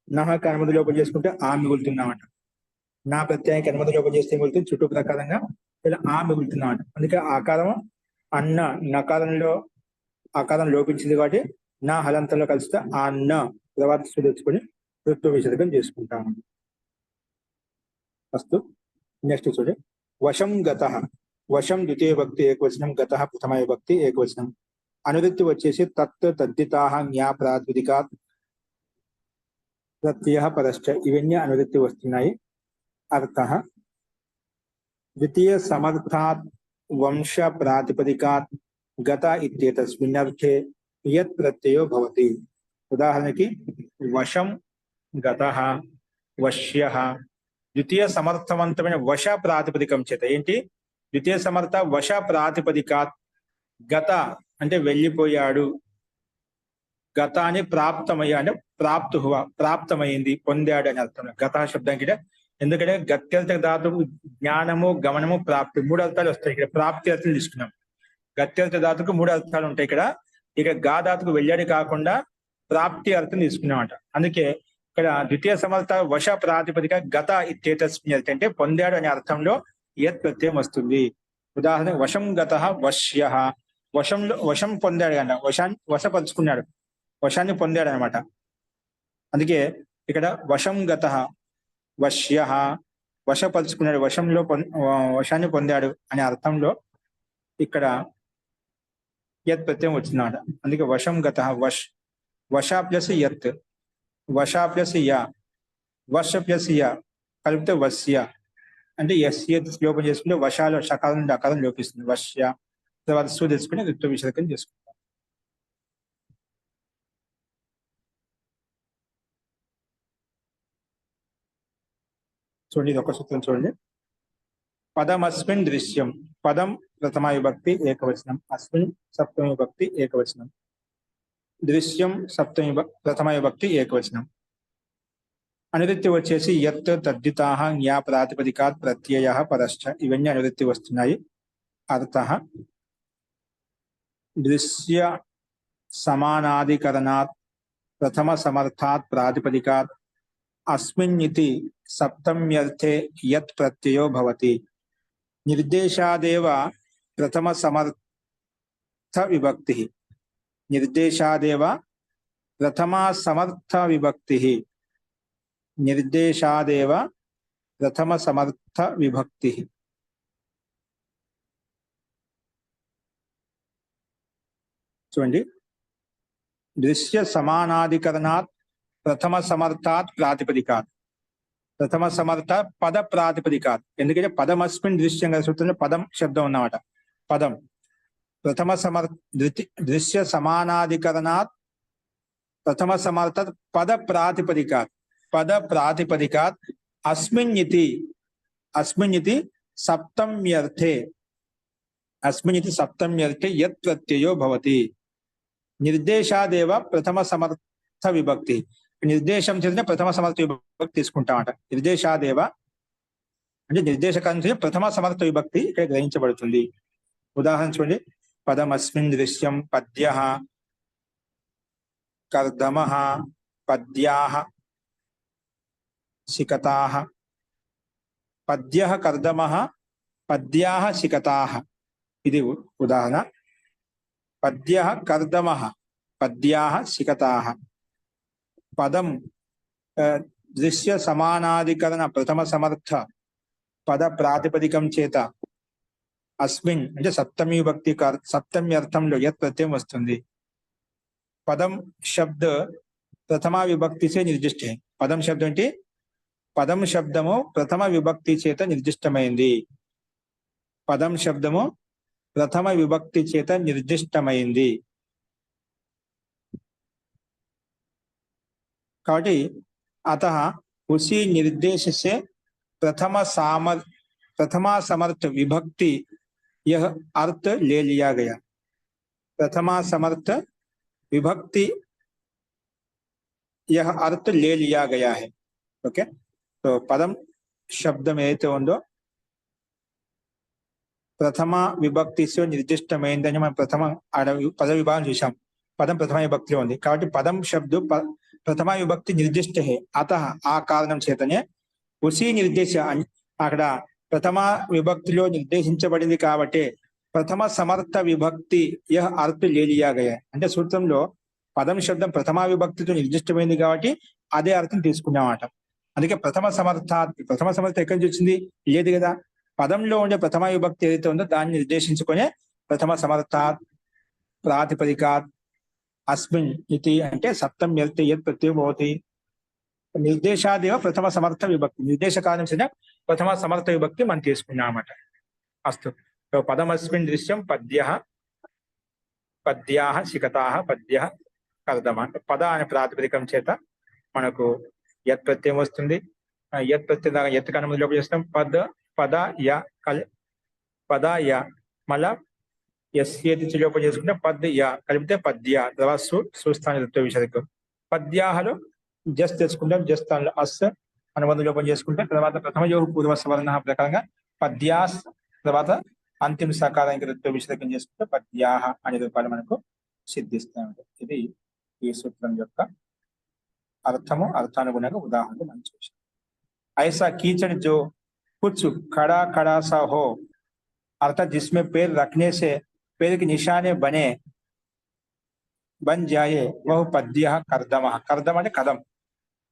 S1: నహకి అనుమతి లోపం చేసుకుంటే ఆ మిగులుతున్నామట. నా ప్రత్యయానికి అనుమతి లోపం చేస్తే మిగులుతుంది, చుట్టూ ప్రకారంగా ఇలా ఆ మిగులుతున్నామట. అందుకే ఆకారం అన్న నకారంలో ఆకారం లోపించింది కాబట్టి నా హలంతంలో కలిస్తే ఆ అన్న తర్వాత తెచ్చుకొని ఋత్వ విసర్గం చేసుకుంటాము. అస్తు నెక్స్ట్ చూడండి, వశం గత. వశం ద్వితీయ విభక్తి ఏకవచనం, గత ప్రథమ విభక్తి ఏకవచనం. అనువృత్తి వచ్చేసి తత్ తద్దితాః జ్ఞా ప్రాతిపదికాత్ ప్రత్యయ పరశ్చ, ఇవన్నీ అనువృత్తి వస్తున్నాయి. అర్థః ద్వితీయ సమర్థాత్ వంశ ప్రాతిపదికాత్ గత ఇత్యేతస్మిన్ అర్థే యత్ ప్రత్యయో భవతి. ఉదాహరణకి వశం గతః, వశ్యః. ద్వితీయ సమర్థవంతమైన వశ ప్రాతిపదికం చేత ఏంటి? ద్వితీయ సమర్థ వశ ప్రాతిపదికాత్, గత అంటే వెళ్ళిపోయాడు, గత అని ప్రాప్తమయ్యా అంటే ప్రాప్తమైంది, పొందాడు అని అర్థం గత శబ్దానికి. ఎందుకంటే గత్యర్థ ధాతువు జ్ఞానము, గమనము, ప్రాప్తి మూడు అర్థాలు వస్తాయి. ఇక్కడ ప్రాప్తి అర్థం తీసుకున్నాం. గత్యర్థ ధాతుకు మూడు అర్థాలు ఉంటాయి. ఇక్కడ గా ధాతుకు వెళ్ళాడు కాకుండా ప్రాప్తి అర్థం తీసుకున్నామట. అందుకే ఇక్కడ ద్వితీయ సమర్థ వశ ప్రాతిపదిక గత ఇత్యేతస్మిన్ యత్ అంటే పొందాడు అనే అర్థంలో యత్ ప్రత్యయం వస్తుంది. ఉదాహరణ వశం గత వశ్య, వశం పొందాడు కనుక వశపరుచుకున్నాడు, వశాన్ని పొందాడు అనమాట. అందుకే ఇక్కడ వశం గత వశ్య, వశపరుచుకున్నాడు, వశాన్ని పొందాడు అనే అర్థంలో ఇక్కడ యత్ ప్రత్యయం వచ్చిందన్నమాట. అందుకే వశం గత వశ ప్లస్ యత్, వశ ప్లస్ యా, వశ ప్లస్ యా కలిపితే వశ్య అంటే యస్య లోపం చేసుకుంటే వశాలు షకాలం నుండి అకారం లోపిస్తుంది. వశ్య తర్వాత సు తెచ్చుకుని ఋత్వ విసర్గం చేసుకుంటాం. చూడండి, ఇది ఒక సూత్రం చూడండి. పదం అస్మిన్ దృశ్యం, పదం ప్రథమ విభక్తి ఏకవచనం, అస్మిన్ సప్తమ విభక్తి ఏకవచనం, దృశ్యం ప్రథమ విభక్తి ఏకవచనం. అనువృత్తి వచ్చేసి యత్ తద్దితాః జ్ఞా ప్రాతిపదికాత్ ప్రత్యయః పరశ్చ, ఇవన్నీ అనువృత్తి వస్తున్నాయి. అర్థః దృశ్య సమానాధికరణాత్ ప్రథమ సమర్థాత్ ప్రాతిపదికాత్ అస్మిన్ ఇతి సప్తమ్యర్థే యత్ ప్రత్యయో భవతి. నిర్దేశాదేవ ప్రథమ సమర్థ విభక్తి, నిర్దేశాదేవ ప్రథమా సమర్థ విభక్తి, నిర్దేశాదేవ ప్రథమ సమర్థ విభక్తి. చూడండి, దృశ్య సమానాధికరణాత్ ప్రథమ సమర్థాత్ ప్రాతిపదికాత్, ప్రథమ సమర్థ పద ప్రాతిపదికాత్, ఎందుకంటే పదం అస్మిన్ దృశ్యం కదా సూత్రంలో పదం శబ్దం ఉన్నమాట. పదం ప్రథమ దృశ్య సమానాధికరణాత్ ప్రథమ సమర్థ పద ప్రాతిపదికాత్, పద ప్రాతిపదికాత్ అస్మిన్ ఇతి సప్తమ్యర్థే, అస్మిన్ ఇతి సప్తమ్యర్థే యత్ ప్రత్యయో భవతి. నిర్దేశాదేవ ప్రథమ సమర్థ విభక్తి, నిర్దేశం చేసిన ప్రథమ సమర్థ విభక్తి తీసుకుంటామట. నిర్దేశాదేవ అంటే నిర్దేశకాంశ ప్రథమ సమర్థ విభక్తి ఇక్కడ గ్రహించబడుతుంది. ఉదాహరణ చూడండి, పదం అస్మిన్ దృశ్యం పద్యః కర్దమః పద్యాః శిఖతాః, పద్యః కర్దమః పద్యాః శిఖతాః. ఇది ఉదాహరణ. పద్యః కర్దమః పద్యాః శిఖతాః. పదం దృశ్య సమానాధికరణ ప్రథమ సమర్థ పద ప్రాతిపదికం చేత అస్మిన్ అంటే సప్తమి విభక్తి సప్తమి అర్థంలో యత్ ప్రత్యయం వస్తుంది. పదం శబ్ద ప్రథమా విభక్తి చే నిర్దిష్ట. పదం శబ్దం అంటే పదం శబ్దము ప్రథమ విభక్తి చేత నిర్దిష్టమైంది. పదం శబ్దము ప్రథమ విభక్తి చేత నిర్దిష్టమైంది. కాబట్టి अतः उसी निर्देश से प्रथमा समर्थ विभक्ति यह अर्थ ले लिया गया. प्रथमा समर्थ विभक्ति यह अर्थ ले लिया गया है. ओके, तो पदम शब्द में प्रथमा विभक्ति से निर्दिष्टమైందని మనం ప్రథమ పద విభాగం చూశాం. పదం ప్రథమ విభక్తిలో ఉంది కాబట్టి పదం శబ్ద ప్రథమ విభక్తి నిర్దిష్ట హే. అతః ఆ కారణం చేతనే ఉసి నిర్దేశ అక్కడ ప్రథమ విభక్తిలో నిర్దేశించబడింది కాబట్టి ప్రథమ సమర్థ విభక్తి యహ అర్థ లే లియా గయా. అంటే సూత్రంలో పదం శబ్దం ప్రథమ విభక్తితో నిర్దిష్టమైంది కాబట్టి అదే అర్థం తీసుకున్నామాట. అందుకే ప్రథమ సమర్థ ఎక్కడి నుంచి వచ్చింది? లేదు కదా. పదంలో ఉండే ప్రథమ విభక్తి ఏదైతే ఉందో దాన్ని నిర్దేశించుకునే ప్రథమ సమర్థాత్ ప్రాతిపదికాత్ అస్మిన్ ఇతి అంటే సప్తమ్యర్థే యత్ ప్రత్యయం భవతి. నిర్దేశాదేవ ప్రథమ సమర్థ విభక్తి, నిర్దేశ కారణం చేత ప్రథమ సమర్థ విభక్తి మనం తీసుకున్నామట. అస్తు, పదం అస్మిన్ దృశ్యం పద్యాః శిఖతాః పద్యః కర్దమః. పద అనే ప్రాతిపదికం చేత మనకు యత్ ప్రత్యయం వస్తుంది. యత్ ప్రత్యయం యత్ కన్నా లోపల చేస్తాం. పద య మళ్ళా ఎస్ఏది లోపల చేసుకుంటే పద్య కలిపితే పద్య తర్వాత సుస్థాన విషయం. పద్యాహలో జస్ తెచ్చుకుంటాం, జస్ స్థానంలో అస్ అనుబంధ లోపం చేసుకుంటే తర్వాత ప్రథమ యోగ పూర్వ సవర్ణ ప్రకారంగా పద్యాస్ తర్వాత అంతిమ సకారానికి విషయం చేసుకుంటే పద్యాహ అనే రూపాలు మనకు సిద్ధిస్తాయి. ఇది ఈ సూత్రం యొక్క అర్థము అర్థానుగుణంగా ఉదాహరణ మనం చూసాం. ऐसा कीचड़ जो कुछ खड़ा खड़ा सा हो अर्थात जिसमें पैर रखने से पैर के निशाने बन जाए वह पद्य कर्दम. कर्दम అంటే కదం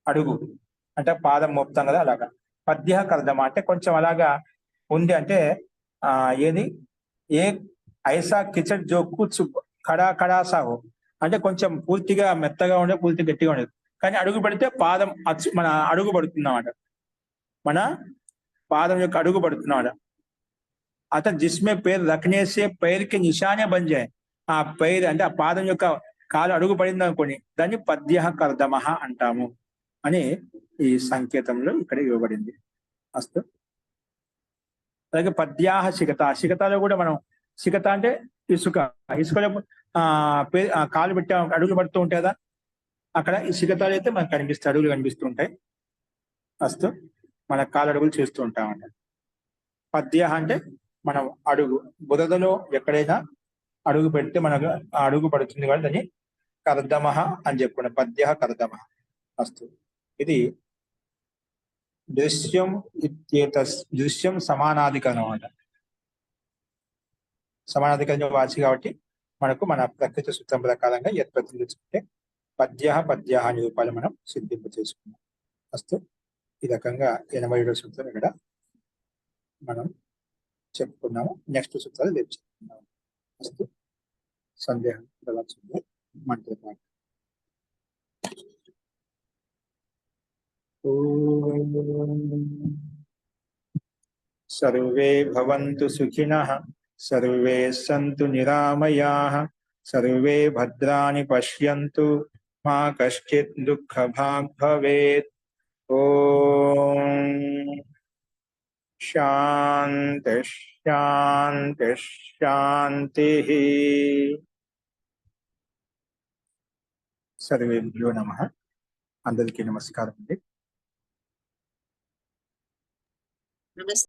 S1: అడుగు అంటే పాదం మోపుతాం కదా అలాగా. పద్య కర్దమ అంటే కొంచెం అలాగా ఉంది అంటే ఏది ఏ ఐసా కిచడ్ జో కుచ్ ఖడా ఖడా సా హో అంటే కొంచెం పూర్తిగా మెత్తగా ఉండే పూర్తిగా గట్టిగా ఉండదు కానీ అడుగు పెడితే పాదం మన అడుగు పడుతుందన్నమాట. మన పాదం యొక్క అడుగు పడుతున్నాడు. అతను జిస్మే పేరు రఖనేసే పేరుకి నిశానే బన్ జాయ్. ఆ పేరు అంటే ఆ పాదం యొక్క కాలు అడుగు పడింది అనుకోని దాన్ని పద్య కర్దమ అంటాము అని ఈ సంకేతంలో ఇక్కడ ఇవ్వబడింది. అస్తు. అలాగే పద్యాహ శిఖత. శిఖతాలో కూడా మనం శిఖత అంటే ఇసుక. ఇసుకలో కాలు పెట్టి అడుగులు పడుతూ ఉంటాయి కదా అక్కడ ఈ శిఖతాలు అయితే మనకు కనిపిస్తాయి, అడుగులు కనిపిస్తూ ఉంటాయి. అస్తు. మన కాలు అడుగులు చేస్తూ ఉంటామంట. పద్య అంటే మనం అడుగు బురదలో ఎక్కడైనా అడుగు పెడితే మనకు అడుగు పడుతుంది కాబట్టి దాన్ని కర్దమ అని చెప్పుకున్నాం. పద్య కర్దమ. అస్తు. ఇది దృశ్యం దృశ్యం సమానాధికరణం అన్నమాట. సమానాధికరణ వాచి కాబట్టి మనకు మన ప్రకృతి సూత్రం ప్రకారంగా ప్రతినిధించుకుంటే పద్య అనే రూపాలు మనం సిద్ధింపు చేసుకున్నాం. అస్తు. ఈ రకంగా 87వ సూత్రం ఇక్కడ మనం చెప్పుకున్నాము. నెక్స్ట్ సూత్రాలు రేపు చెప్పుకున్నాము. అస్తు. సందేహం మంత్రపాఠ. सर्वे भवन्तु सुखिनः, सर्वे सन्तु निरामयाः, सर्वे भद्राणि पश्यन्तु, मा कश्चित् दुःखभाग् भवेत्. ओम शांति शांति शांति. सर्वेभ्यो नमः. అందరికీ నమస్కారం అండి.
S2: నమస్తే.